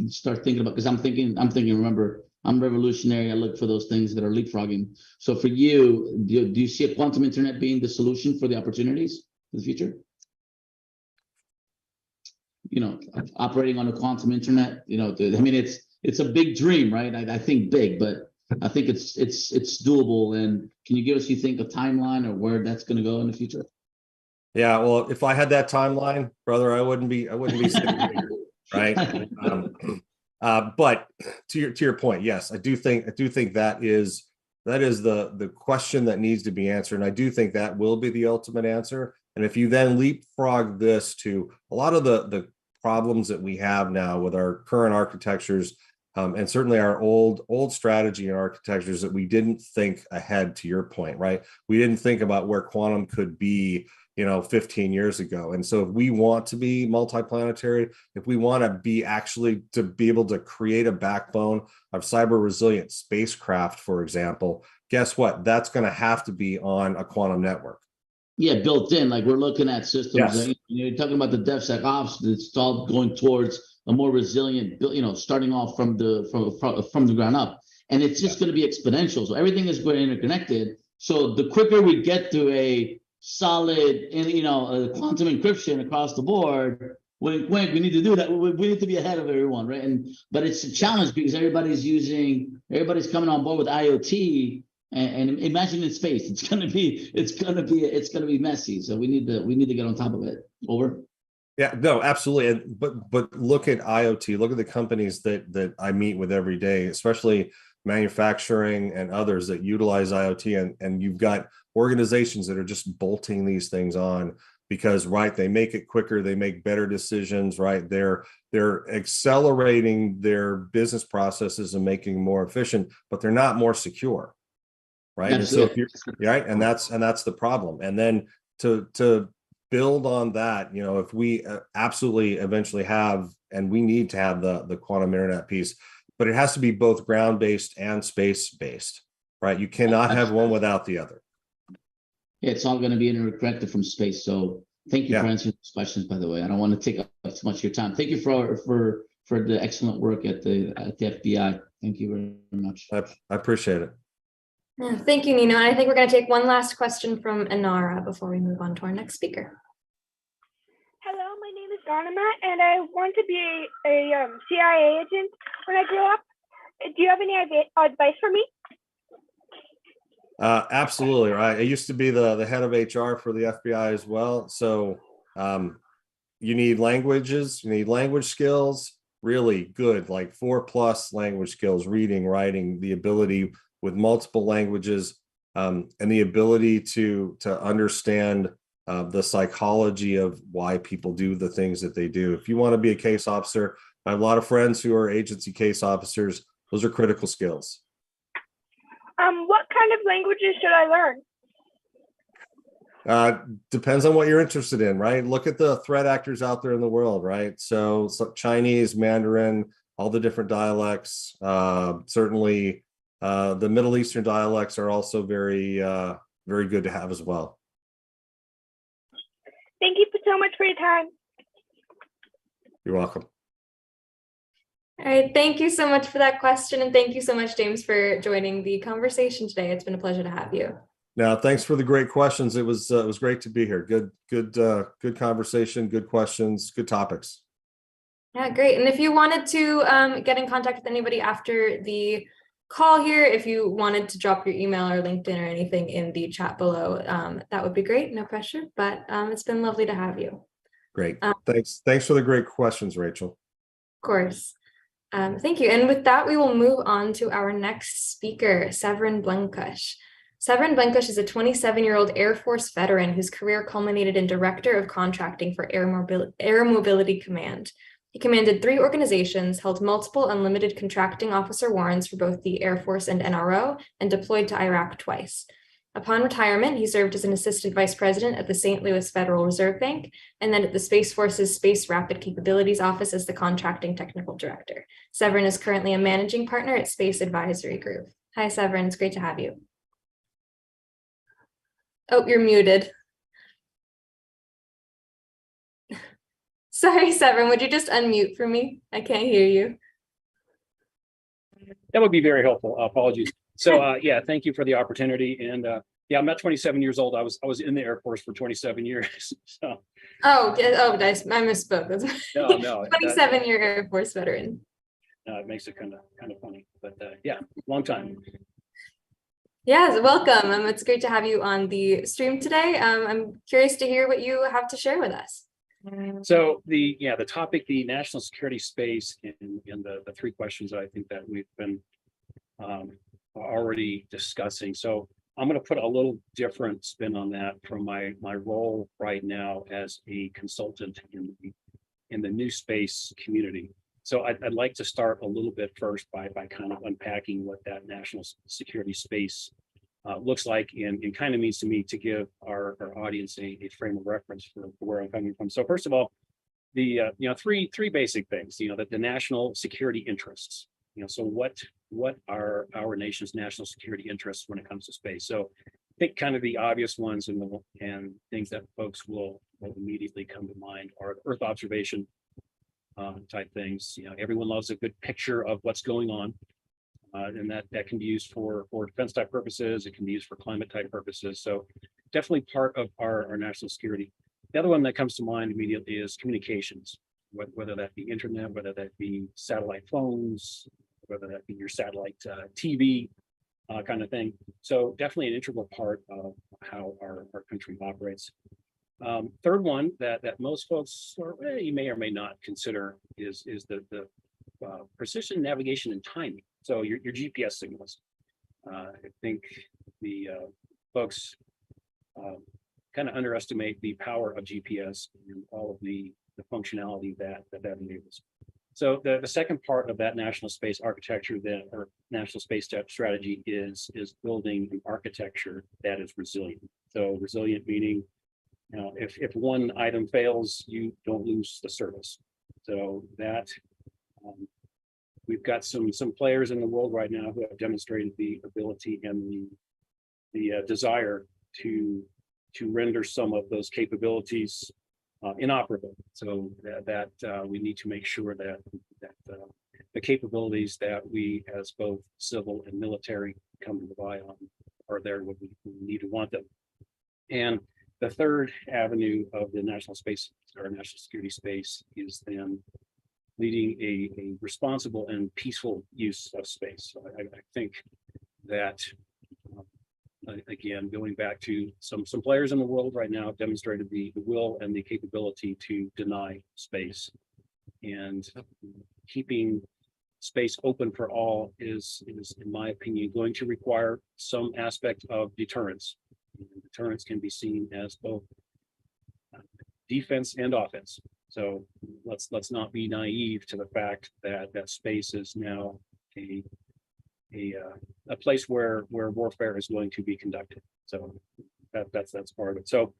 start thinking about? Because I'm thinking. Remember, I'm revolutionary. I look for those things that are leapfrogging. So for you, do you see a quantum internet being the solution for the opportunities for the future? Operating on a quantum internet. It's a big dream, right? I think big, but I think it's doable. And can you give us, you think, a timeline or where that's going to go in the future? Yeah, well, if I had that timeline, brother, I wouldn't be sitting here, right? But to your point, yes, I do think that is the question that needs to be answered, and I do think that will be the ultimate answer. And if you then leapfrog this to a lot of the problems that we have now with our current architectures, and certainly our old strategy and architectures that we didn't think ahead, to your point, right? We didn't think about where quantum could be 15 years ago. And so if we want to be multiplanetary, if we want to be able to create a backbone of cyber resilient spacecraft, for example, guess what? That's going to have to be on a quantum network. Yeah, built in. Like we're looking at systems. Yes. You're talking about the DevSecOps. It's all going towards a more resilient, starting off from the ground up, and it's just going to be exponential. So everything is going interconnected. So the quicker we get to a solid, quantum encryption across the board, we need to do that. We need to be ahead of everyone, right? But it's a challenge because everybody's coming on board with IoT, and imagine in space, it's gonna be messy. So we need to get on top of it. Over. Yeah, no, absolutely. But look at IoT. Look at the companies that I meet with every day, especially manufacturing and others that utilize IoT, and you've got organizations that are just bolting these things on because, right, they make it quicker, they make better decisions, right? They're accelerating their business processes and making them more efficient, but they're not more secure, right? Absolutely. And so if you're right, and that's the problem. And then to build on that, if we absolutely eventually have, and we need to have the quantum internet piece, but it has to be both ground-based and space-based, right? You cannot have one without the other. Yeah, it's all going to be interconnected from space. So thank you Yeah. for answering those questions, by the way. I don't want to take up too much of your time. Thank you for the excellent work at the FBI. Thank you very much. I appreciate it. Yeah, thank you, Nino. And I think we're going to take one last question from Inara before we move on to our next speaker. Hello, my name is Dharma, and I want to be a CIA agent when I grow up. Do you have any advice for me? Absolutely, right. I used to be the head of HR for the FBI as well. So you need languages, you need language skills, really good, like 4+ language skills, reading, writing, the ability with multiple languages, and the ability to understand the psychology of why people do the things that they do. If you want to be a case officer, I have a lot of friends who are agency case officers. Those are critical skills. What kind of languages should I learn? Depends on what you're interested in, right? Look at the threat actors out there in the world, right? So Chinese, Mandarin, all the different dialects. Certainly, the Middle Eastern dialects are also very, very good to have as well. Thank you so much for your time. You're welcome. All right, thank you so much for that question. And thank you so much, James, for joining the conversation today. It's been a pleasure to have you. Now, thanks for the great questions. It was great to be here. Good conversation, good questions, good topics. Yeah, great. And if you wanted to get in contact with anybody after the call here, if you wanted to drop your email or LinkedIn or anything in the chat below, that would be great. No pressure, but it's been lovely to have you. Great. Thanks for the great questions, Rachel. Of course. Thank you. And with that, we will move on to our next speaker, Severin Blenkush. Severin Blenkush is a 27-year-old Air Force veteran whose career culminated in Director of Contracting for Air Mobility Command. He commanded 3 organizations, held multiple unlimited contracting officer warrants for both the Air Force and NRO, and deployed to Iraq twice. Upon retirement, he served as an assistant vice president at the St. Louis Federal Reserve Bank, and then at the Space Force's Space Rapid Capabilities Office as the contracting technical director. Severin is currently a managing partner at Space Advisory Group. Hi, Severin. It's great to have you. Oh, you're muted. Sorry, Severin, would you just unmute for me? I can't hear you. That would be very helpful. Apologies. So yeah, thank you for the opportunity. And yeah, I'm not 27 years old. I was in the Air Force for 27 years. So. Oh, nice. I misspoke. No, 27-year Air Force veteran. It makes it kind of funny, but yeah, long time. Yes, welcome. It's great to have you on the stream today. I'm curious to hear what you have to share with us. So the topic, the national security space, and the 3 questions I think that we've been already discussing. So I'm going to put a little different spin on that from my role right now as a consultant in the new space community. So I'd like to start a little bit first by kind of unpacking what that national security space looks like and kind of means to me, to give our audience a frame of reference for where I'm coming from. So first of all, the three basic things, that the national security interests. So what are our nation's national security interests when it comes to space? So I think kind of the obvious ones and things that folks will immediately come to mind are Earth observation type things. Everyone loves a good picture of what's going on. And that can be used for defense type purposes. It can be used for climate type purposes. So definitely part of our national security. The other one that comes to mind immediately is communications, whether that be internet, whether that be satellite phones, whether that be your satellite TV kind of thing. So definitely an integral part of how our country operates. Third one that most folks, or you may or may not consider, is the precision navigation and timing. So your GPS signals. I think the folks kind of underestimate the power of GPS and all of the functionality that enables. So the second part of that national space architecture, or national space strategy, is building an architecture that is resilient. So resilient meaning, if one item fails, you don't lose the service. So that we've got some players in the world right now who have demonstrated the ability and the desire to render some of those capabilities inoperable. So that we need to make sure that the capabilities that we as both civil and military come to rely on are there when we need to want them. And the third avenue of the national space or national security space is then leading a responsible and peaceful use of space. So I think that again, going back to some players in the world right now have demonstrated the will and the capability to deny space, and keeping space open for all is in my opinion going to require some aspect of deterrence. Deterrence can be seen as both defense and offense. So let's not be naive to the fact that space is now a place where warfare is going to be conducted. So that's part of it. So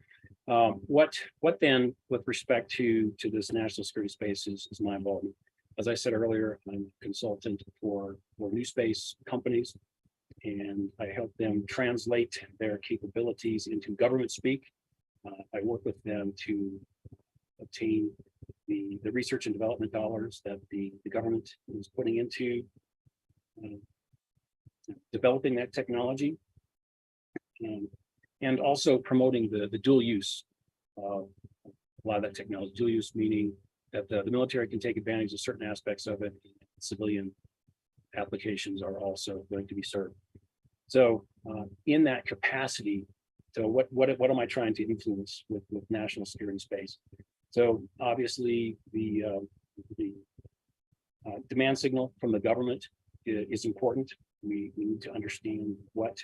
what then with respect to this national security space is my involvement. As I said earlier, I'm a consultant for new space companies, and I help them translate their capabilities into government speak. I work with them to obtain the research and development dollars that the government is putting into developing that technology, and also promoting the dual use of a lot of that technology. Dual use meaning that the military can take advantage of certain aspects of it. Civilian applications are also going to be served. So in that capacity, so what am I trying to influence with national security space? So obviously the demand signal from the government is important. We need to understand what,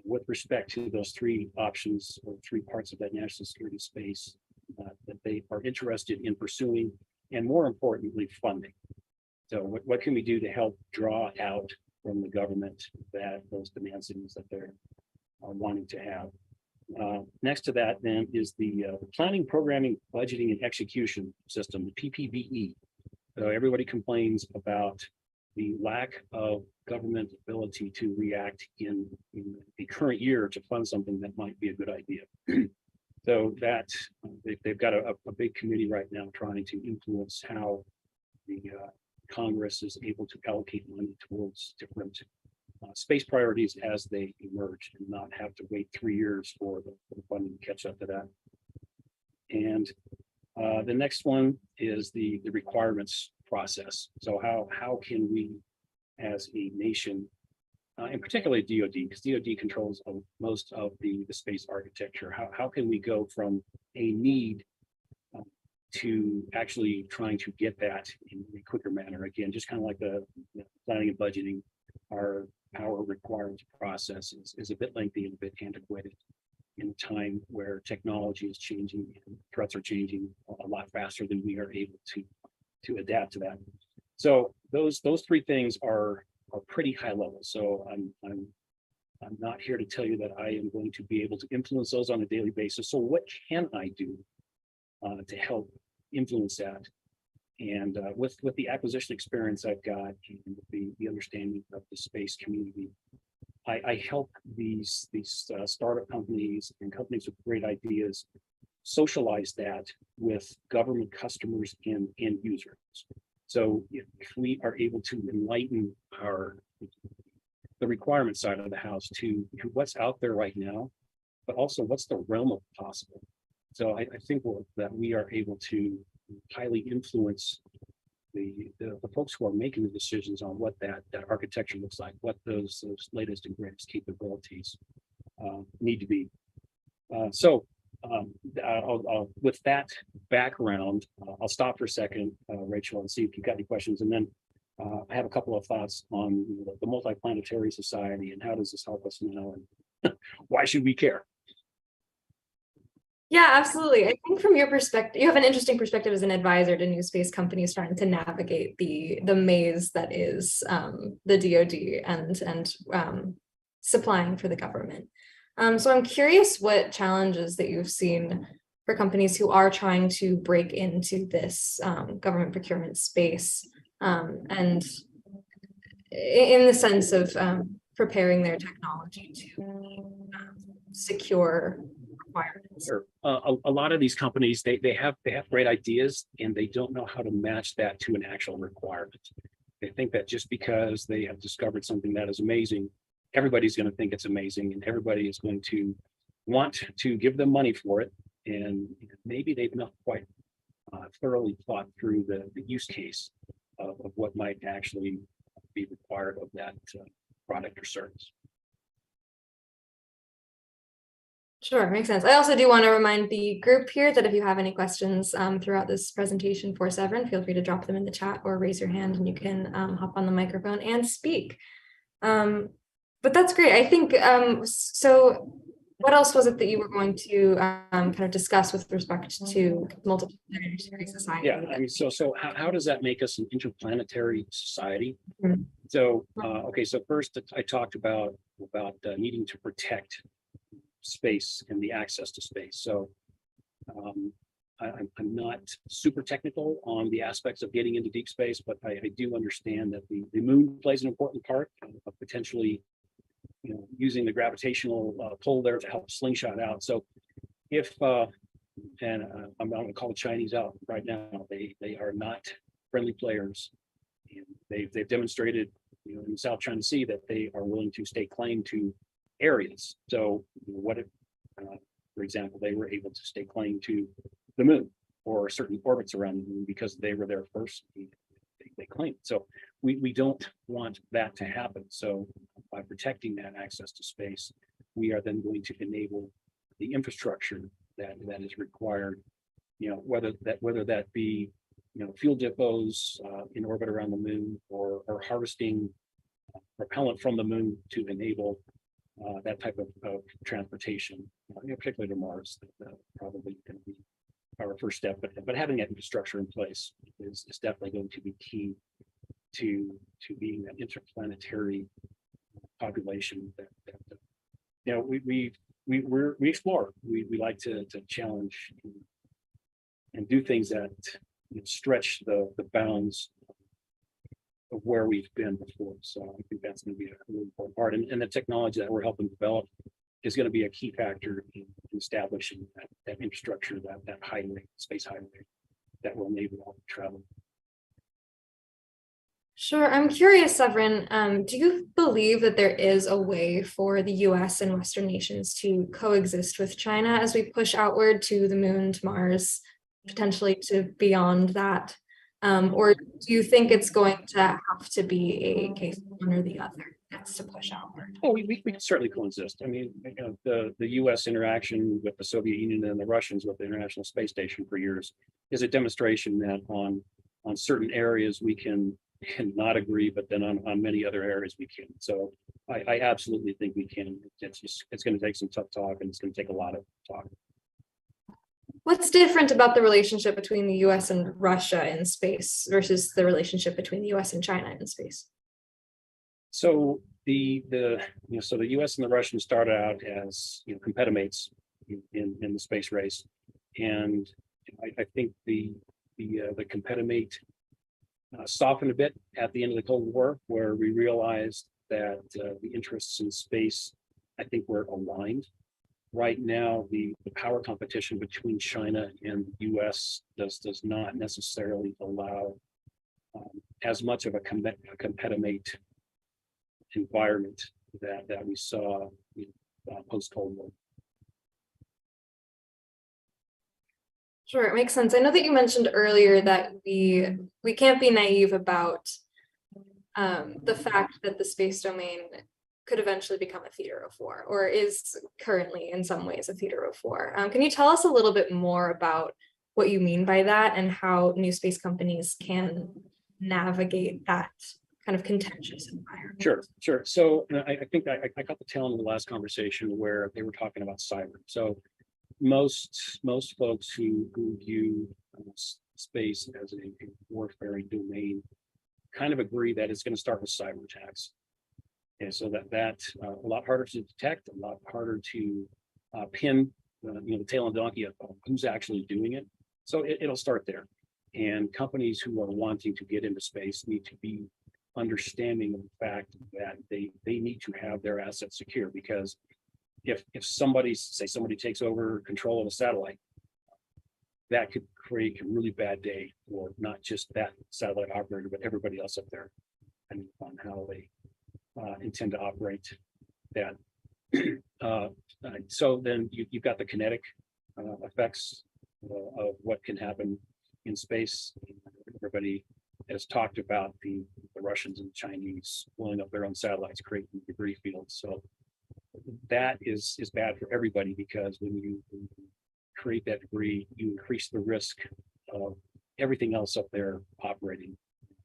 with respect to those three options or three parts of that national security space that they are interested in pursuing, and more importantly, funding. So what can we do to help draw out from the government those demand signals that they're wanting to have? Next to that then is the planning, programming, budgeting, and execution system, the PPBE. So everybody complains about the lack of government ability to react in the current year to fund something that might be a good idea. So that they've got a big committee right now trying to influence how the Congress is able to allocate money towards different space priorities as they emerge, and not have to wait 3 years for the funding to catch up to that. And the next one is the requirements process. So how can we as a nation, and particularly DoD, because DoD controls most of the space architecture, how can we go from a need to actually trying to get that in a quicker manner? Again, just kind of like the planning and budgeting, our requirements process is a bit lengthy and a bit antiquated in a time where technology is changing and threats are changing a lot faster than we are able to adapt to that. So those three things are pretty high level. So I'm not here to tell you that I am going to be able to influence those on a daily basis. So what can I do to help influence that? And with the acquisition experience I've got and the understanding of the space community, I help these startup companies and companies with great ideas socialize that with government customers and end users. So if we are able to enlighten the requirement side of the house to what's out there right now, but also what's the realm of possible. So I think that we are able to highly influence the folks who are making the decisions on what that architecture looks like, what those latest and greatest capabilities need to be. With that background, I'll stop for a second, Rachel, and see if you've got any questions. And then I have a couple of thoughts on the multiplanetary society and how does this help us now, and why should we care? Yeah, absolutely. I think from your perspective, you have an interesting perspective as an advisor to new space companies trying to navigate the maze that is the DoD and supplying for the government. So I'm curious what challenges that you've seen for companies who are trying to break into this government procurement space. and in the sense of preparing their technology to secure requirements. Sure. A lot of these companies, they have great ideas and they don't know how to match that to an actual requirement. They think that just because they have discovered something that is amazing, everybody's going to think it's amazing and everybody is going to want to give them money for it. And maybe they've not quite thoroughly thought through the use case of what might actually be required of that product or service. Sure, makes sense. I also do want to remind the group here that if you have any questions throughout this presentation for Severin, feel free to drop them in the chat or raise your hand and you can hop on the microphone and speak. But that's great. I think, so what else was it that you were going to kind of discuss with respect to multiplanetary society? Yeah, I mean, so how does that make us an interplanetary society? Mm-hmm. So, okay, so first I talked about needing to protect space and the access to space. So I'm not super technical on the aspects of getting into deep space, but I do understand that the moon plays an important part of potentially, you know, using the gravitational pull there to help slingshot out. So if and I'm going to call the Chinese out right now, they are not friendly players. And they've demonstrated, you know, in the South China Sea that they are willing to stake claim to areas. So what if, for example, they were able to stake claim to the moon or certain orbits around the moon because they were there first, they claimed. So we don't want that to happen. So by protecting that access to space, we are then going to enable the infrastructure that is required, you know, whether that be, you know, fuel depots in orbit around the moon or harvesting propellant from the moon to enable that type of transportation, you know, particularly to Mars. Probably going to be our first step, but having that infrastructure in place is definitely going to be key to being that interplanetary population that you know we explore. We like to challenge and do things that, you know, stretch the bounds of where we've been before. So I think that's going to be a really important part. And the technology that we're helping develop is going to be a key factor in establishing that infrastructure, that highway, space highway that will enable all the travel. Sure. I'm curious, Severin, do you believe that there is a way for the US and Western nations to coexist with China as we push outward to the moon, to Mars, potentially to beyond that? Or do you think it's going to have to be a case of one or the other that's to push outward? Oh, we can certainly coexist. I mean, you know, the US interaction with the Soviet Union and the Russians with the International Space Station for years is a demonstration that on certain areas we can not agree, but then on many other areas we can. So I absolutely think we can. It's going to take some tough talk, and it's going to take a lot of talk. What's different about the relationship between the US and Russia in space versus the relationship between the US and China in space? So the the US and the Russians started out as, you know, competimates in the space race, and I think the competimente softened a bit at the end of the Cold War, where we realized that the interests in space, I think, were aligned. Right now, the power competition between China and the US does not necessarily allow as much of a competitive environment that we saw post-Cold War. Sure, it makes sense. I know that you mentioned earlier that we can't be naive about the fact that the space domain could eventually become a theater of war, or is currently in some ways a theater of war. Can you tell us a little bit more about what you mean by that and how new space companies can navigate that kind of contentious environment? Sure. So I think I got the tail end of the last conversation where they were talking about cyber. So most folks who view space as a warfaring domain kind of agree that it's going to start with cyber attacks. And so that's a lot harder to detect, a lot harder to pin the tail on donkey of who's actually doing it. So it'll start there. And companies who are wanting to get into space need to be understanding of the fact that they need to have their assets secure, because if somebody takes over control of a satellite, that could create a really bad day for not just that satellite operator, but everybody else up there, and on how they intend to operate that. So then you've got the kinetic effects of what can happen in space. Everybody has talked about the Russians and the Chinese blowing up their own satellites, creating debris fields. So that is bad for everybody, because when you create that debris, you increase the risk of everything else up there operating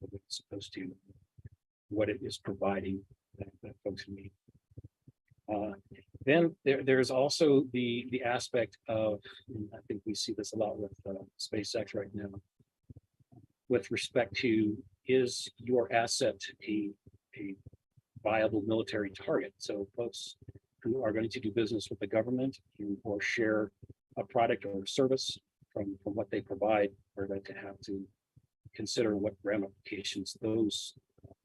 as opposed to what it is providing that folks need. Then there's also the aspect of, and I think we see this a lot with SpaceX right now, with respect to, is your asset a viable military target? So folks who are going to do business with the government or share a product or a service from what they provide are going to have to consider what ramifications those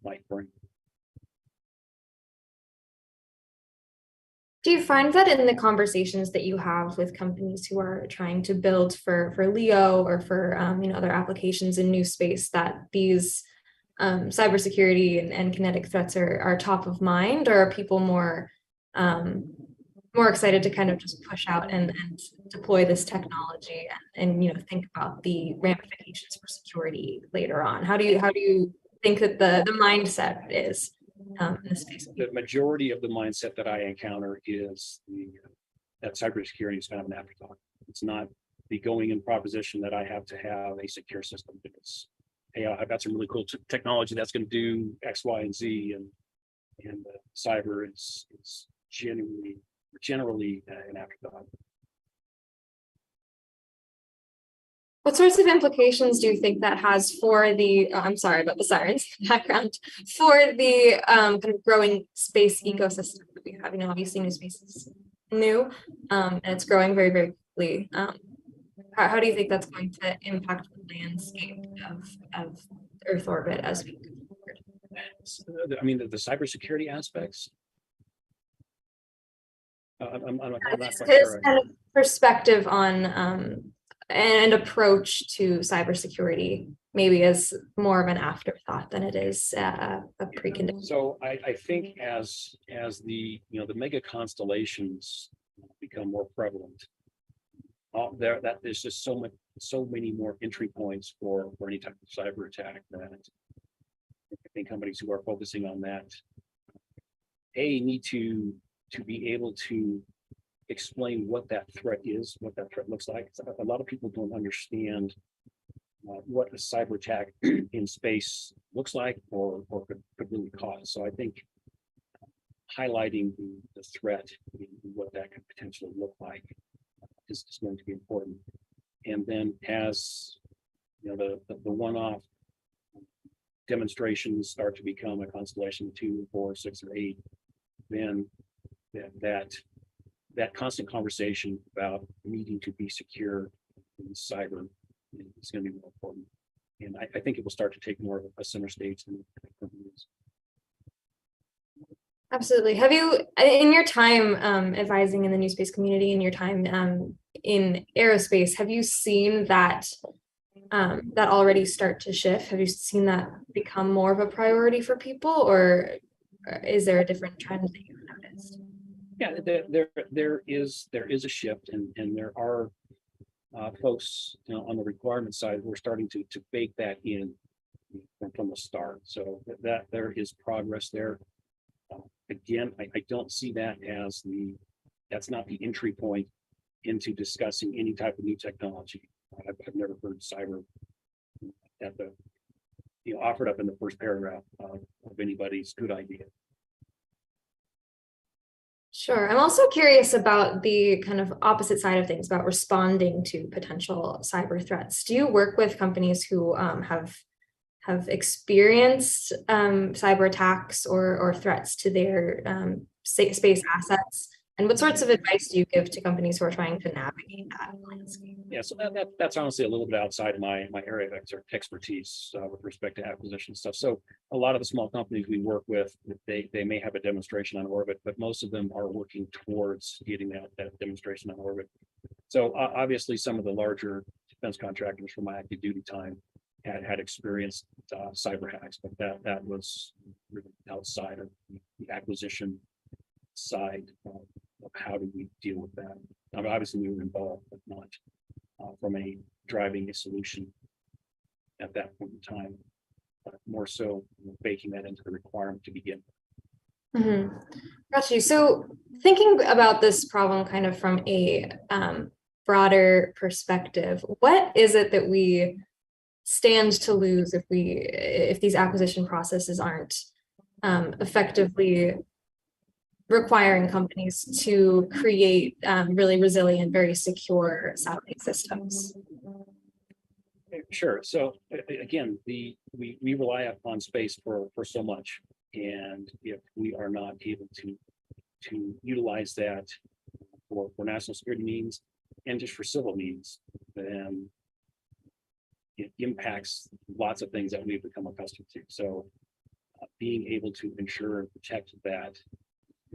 might bring. Do you find that in the conversations that you have with companies who are trying to build for LEO or for other applications in new space, that these cybersecurity and kinetic threats are top of mind, or are people more excited to kind of just push out and deploy this technology and think about the ramifications for security later on? How do you think that the mindset is in this space? The majority of the mindset that I encounter is that cybersecurity is kind of an afterthought. It's not the going in proposition that I have to have a secure system. It's, hey, I've got some really cool technology that's going to do X, Y, and Z, and cyber is generally an afterthought. What sorts of implications do you think that has for the, I'm sorry about the sirens background, for the kind of growing space ecosystem that we have? Obviously new space is new, and it's growing very, very quickly. How do you think that's going to impact the landscape of Earth orbit as we move forward? I mean, the cybersecurity aspects. I'm not quite sure. Kind of perspective on and approach to cybersecurity maybe as more of an afterthought than it is a precondition. So I think as the the mega constellations become more prevalent, there's just so many more entry points for any type of cyber attack that I think companies who are focusing on that need to be able to explain what that threat is, what that threat looks like. A lot of people don't understand what a cyber attack in space looks like or could really cause. So I think highlighting the threat and what that could potentially look like is going to be important. And then as the one-off demonstrations start to become a constellation 2, 4, 6, or 8, then that constant conversation about needing to be secure in cyber is going to be more important. And I think it will start to take more of a center stage than it is. Absolutely. Have you, in your time advising in the new space community, in your time in aerospace, have you seen that that already start to shift? Have you seen that become more of a priority for people, or is there a different trend that you've noticed? Yeah, there is a shift, and there are folks on the requirement side who are starting to bake that in from the start. So that there is progress there. Again, I don't see that as that's not the entry point into discussing any type of new technology. I've never heard cyber at the offered up in the first paragraph of anybody's good idea. Sure. I'm also curious about the kind of opposite side of things, about responding to potential cyber threats. Do you work with companies who have experienced cyber attacks or threats to their space assets? And what sorts of advice do you give to companies who are trying to navigate that landscape? Yeah, so that's honestly a little bit outside my area of expertise with respect to acquisition stuff. So a lot of the small companies we work with, they may have a demonstration on orbit, but most of them are working towards getting that demonstration on orbit. So obviously, some of the larger defense contractors from my active duty time had experienced cyber hacks, but that was really outside of the acquisition side of how do we deal with that. I mean, obviously, we were involved, but not from driving a solution at that point in time, but more so baking that into the requirement to begin. Mm-hmm. Got you. So thinking about this problem kind of from a broader perspective, what is it that we stand to lose if these acquisition processes aren't effectively requiring companies to create really resilient, very secure satellite systems? Sure. So again, we rely upon space for so much, and if we are not able to utilize that for national security needs and just for civil needs, then it impacts lots of things that we've become accustomed to. So being able to ensure and protect that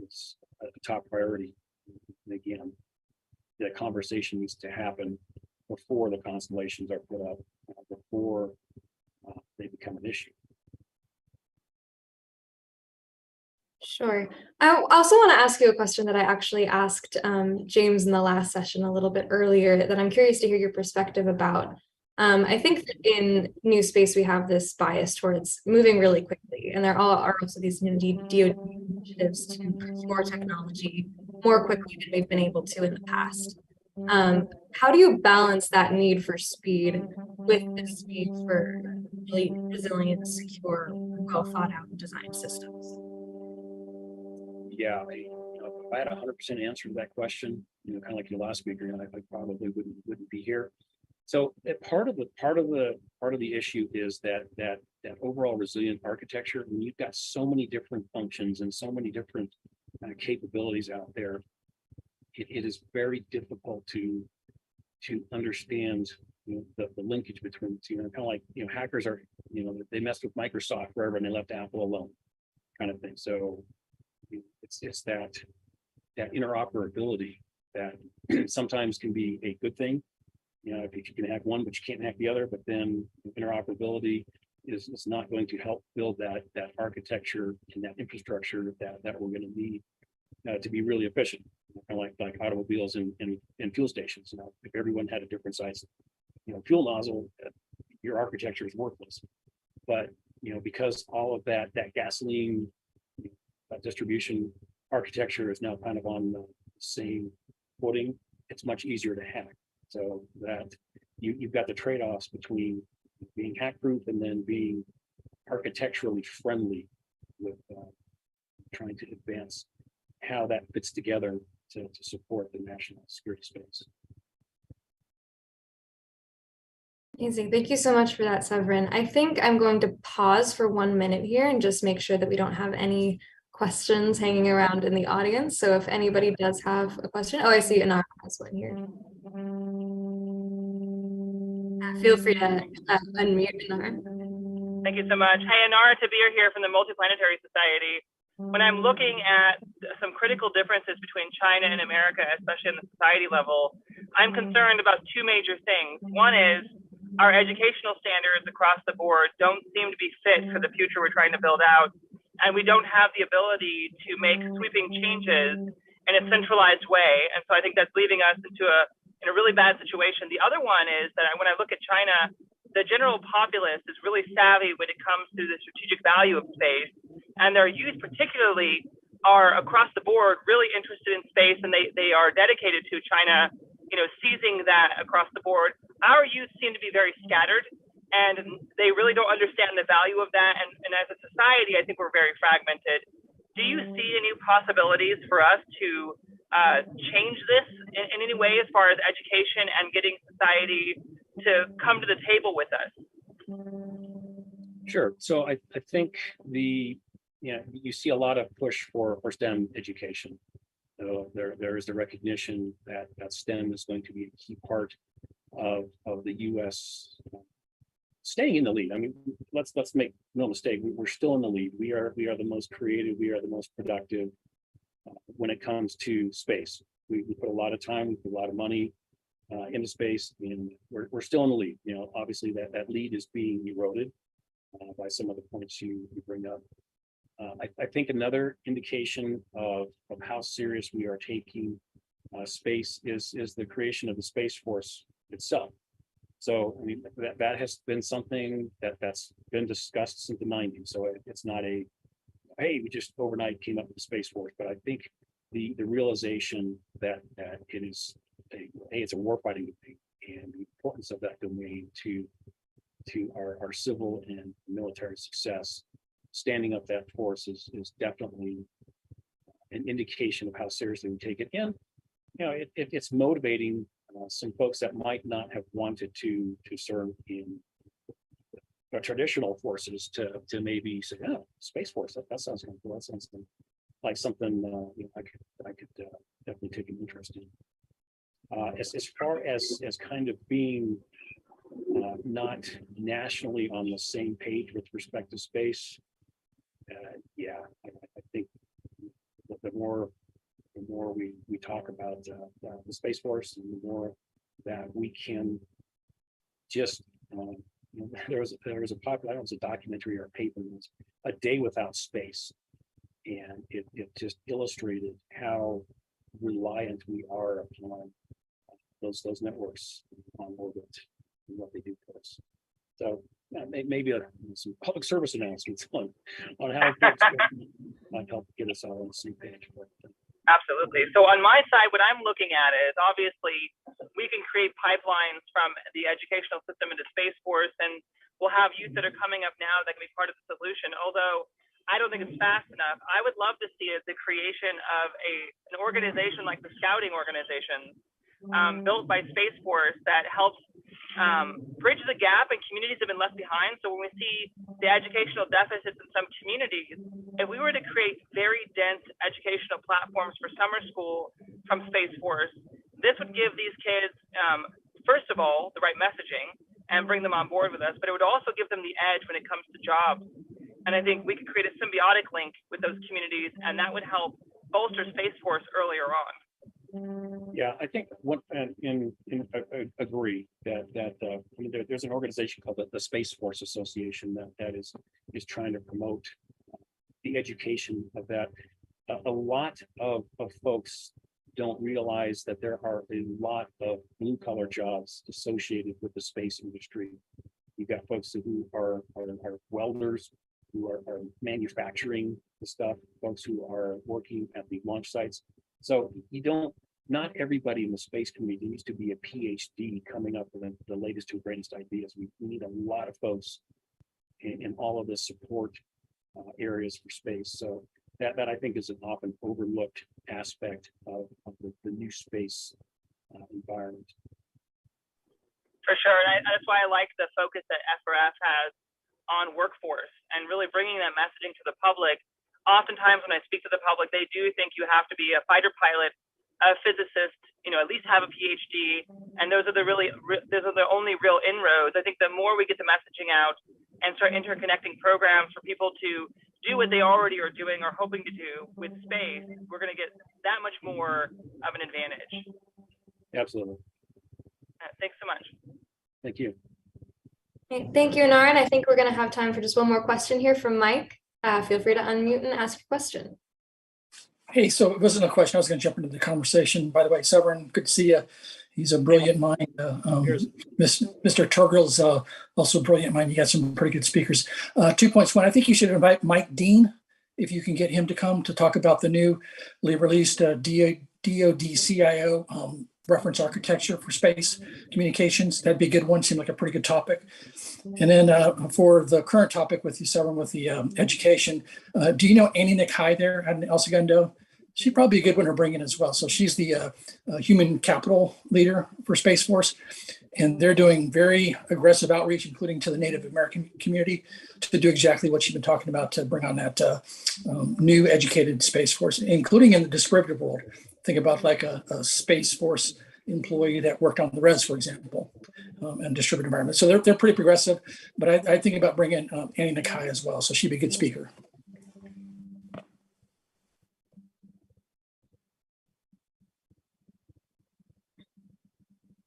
is a top priority. And again, the conversation needs to happen before the constellations are put up, before they become an issue. Sure. I also want to ask you a question that I actually asked James in the last session a little bit earlier that I'm curious to hear your perspective about. I think that in new space, we have this bias towards moving really quickly, and there are also these new DoD initiatives to procure technology more quickly than we've been able to in the past. How do you balance that need for speed with the speed for really resilient, secure, well thought out designed systems? Yeah, if I had 100% answer to that question, kind of like your last speaker, I probably wouldn't be here. So part of the issue is that overall resilient architecture. When you've got so many different functions and so many different capabilities out there, it is very difficult to understand the linkage between the two. Kind of like hackers are they messed with Microsoft forever and they left Apple alone, kind of thing. So it's that interoperability that sometimes can be a good thing. If you can hack one, but you can't hack the other, but then interoperability is not going to help build that architecture and that infrastructure that we're going to need to be really efficient. Kind of like automobiles and fuel stations. If everyone had a different size, fuel nozzle, your architecture is worthless. But because all of that gasoline distribution architecture is now kind of on the same footing, it's much easier to hack. So that you've got the trade-offs between being hack-proof and then being architecturally friendly with trying to advance how that fits together to support the national security space. Amazing. Thank you so much for that, Severin. I think I'm going to pause for 1 minute here and just make sure that we don't have any questions hanging around in the audience. So if anybody does have a question, I see Inara has one here. Feel free to unmute, Inara. Thank you so much. Hey, Inara, Tabir here from the Multiplanetary Society. When I'm looking at some critical differences between China and America, especially on the society level, I'm concerned about two major things. One is our educational standards across the board don't seem to be fit for the future we're trying to build out, and we don't have the ability to make sweeping changes in a centralized way. And so I think that's leaving us in a really bad situation. The other one is that when I look at China, the general populace is really savvy when it comes to the strategic value of space, and their youth particularly are across the board really interested in space, and they are dedicated to China, seizing that across the board. Our youth seem to be very scattered, and they really don't understand the value of that. And as a society, I think we're very fragmented. Do you see any possibilities for us to change this in any way as far as education and getting society to come to the table with us? Sure. So I think you see a lot of push for STEM education. there is the recognition that STEM is going to be a key part of the U.S. Staying in the lead. I mean, let's make no mistake. We're still in the lead. We are the most creative. We are the most productive when it comes to space. We put a lot of time, we put a lot of money into space, and we're still in the lead. You know, obviously that lead is being eroded by some of the points you bring up. I think another indication of how serious we are taking space is the creation of the Space Force itself. So I mean, that has been something that's been discussed since the 90s. So it's not a, hey, we just overnight came up with the Space Force, but I think the realization that it is it's a warfighting domain, and the importance of that domain to our civil and military success, standing up that force is definitely an indication of how seriously we take it. And you know, it's motivating some folks that might not have wanted to serve in traditional forces to maybe say, oh, Space Force, that sounds kind of cool. That sounds like something you know, I could definitely take an interest in. As far as kind of being not nationally on the same page with respect to space, yeah, I think the more we talk about the Space Force, and the more that we can just you know, there was a popular, I don't know, it was a documentary or a paper, it was A Day Without Space, and it just illustrated how reliant we are upon those networks on orbit and what they do for us. So maybe some public service announcements on how folks might help get us all on the same page. Absolutely. So on my side, what I'm looking at is obviously we can create pipelines from the educational system into Space Force, and we'll have youth that are coming up now that can be part of the solution. Although I don't think it's fast enough. I would love to see the creation of an organization like the Scouting Organization built by Space Force that helps bridge the gap, and communities have been left behind. So when we see the educational deficits in some communities, if we were to create very dense educational platforms for summer school from Space Force, this would give these kids, first of all, the right messaging and bring them on board with us, but it would also give them the edge when it comes to jobs. And I think we could create a symbiotic link with those communities, and that would help bolster Space Force earlier on. Yeah, I think I agree that I mean, there's an organization called the Space Force Association that is trying to promote the education of that. A lot of folks don't realize that there are a lot of blue collar jobs associated with the space industry. You've got folks who are welders, who are manufacturing the stuff, folks who are working at the launch sites. So not everybody in the space community needs to be a PhD coming up with the latest and greatest ideas. We need a lot of folks in all of the support areas for space. So that I think is an often overlooked aspect of the new space environment. For sure, and that's why I like the focus that FRF has on workforce and really bringing that messaging to the public. Oftentimes when I speak to the public, they do think you have to be a fighter pilot, a physicist, you know, at least have a PhD, and those are the only real inroads. I think the more we get the messaging out and start interconnecting programs for people to do what they already are doing or hoping to do with space, we're going to get that much more of an advantage. Absolutely. Thanks so much. Thank you. Thank you, Inara. And I think we're going to have time for just one more question here from Mike. Feel free to unmute and ask your question. Hey, so it wasn't a question. I was going to jump into the conversation. By the way, Severin, good to see you. He's a brilliant mind. Mr. Turgal's also a brilliant mind. You got some pretty good speakers. 2 points. One, I think you should invite Mike Dean, if you can get him to come to talk about the newly released DoD CIO reference architecture for space communications. That'd be a good one. Seemed like a pretty good topic. And then for the current topic with you, Severin, with the education, do you know Annie Nikai there at El Segundo? She'd probably be a good one to bring in as well. So she's the human capital leader for Space Force, and they're doing very aggressive outreach, including to the Native American community, to do exactly what you've been talking about, to bring on that new educated Space Force, including in the descriptive world. think about like a Space Force employee that worked on the res, for example, and distributed environment. So they're pretty progressive, but I think about bringing Annie Nakai as well. So she'd be a good speaker.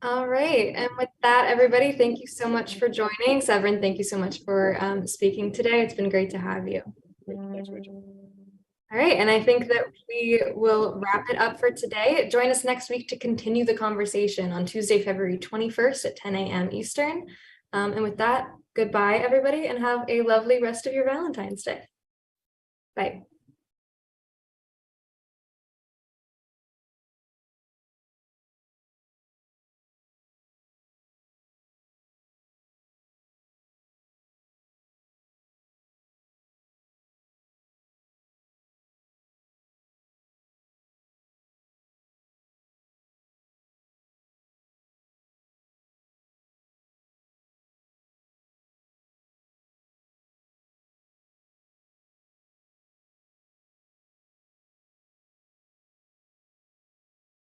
All right. And with that, everybody, thank you so much for joining. Severin, thank you so much for speaking today. It's been great to have you. Thanks, Rachel. All right. And I think that we will wrap it up for today. Join us next week to continue the conversation on Tuesday, February 21st at 10 a.m. Eastern. And with that, goodbye, everybody, and have a lovely rest of your Valentine's Day. Bye.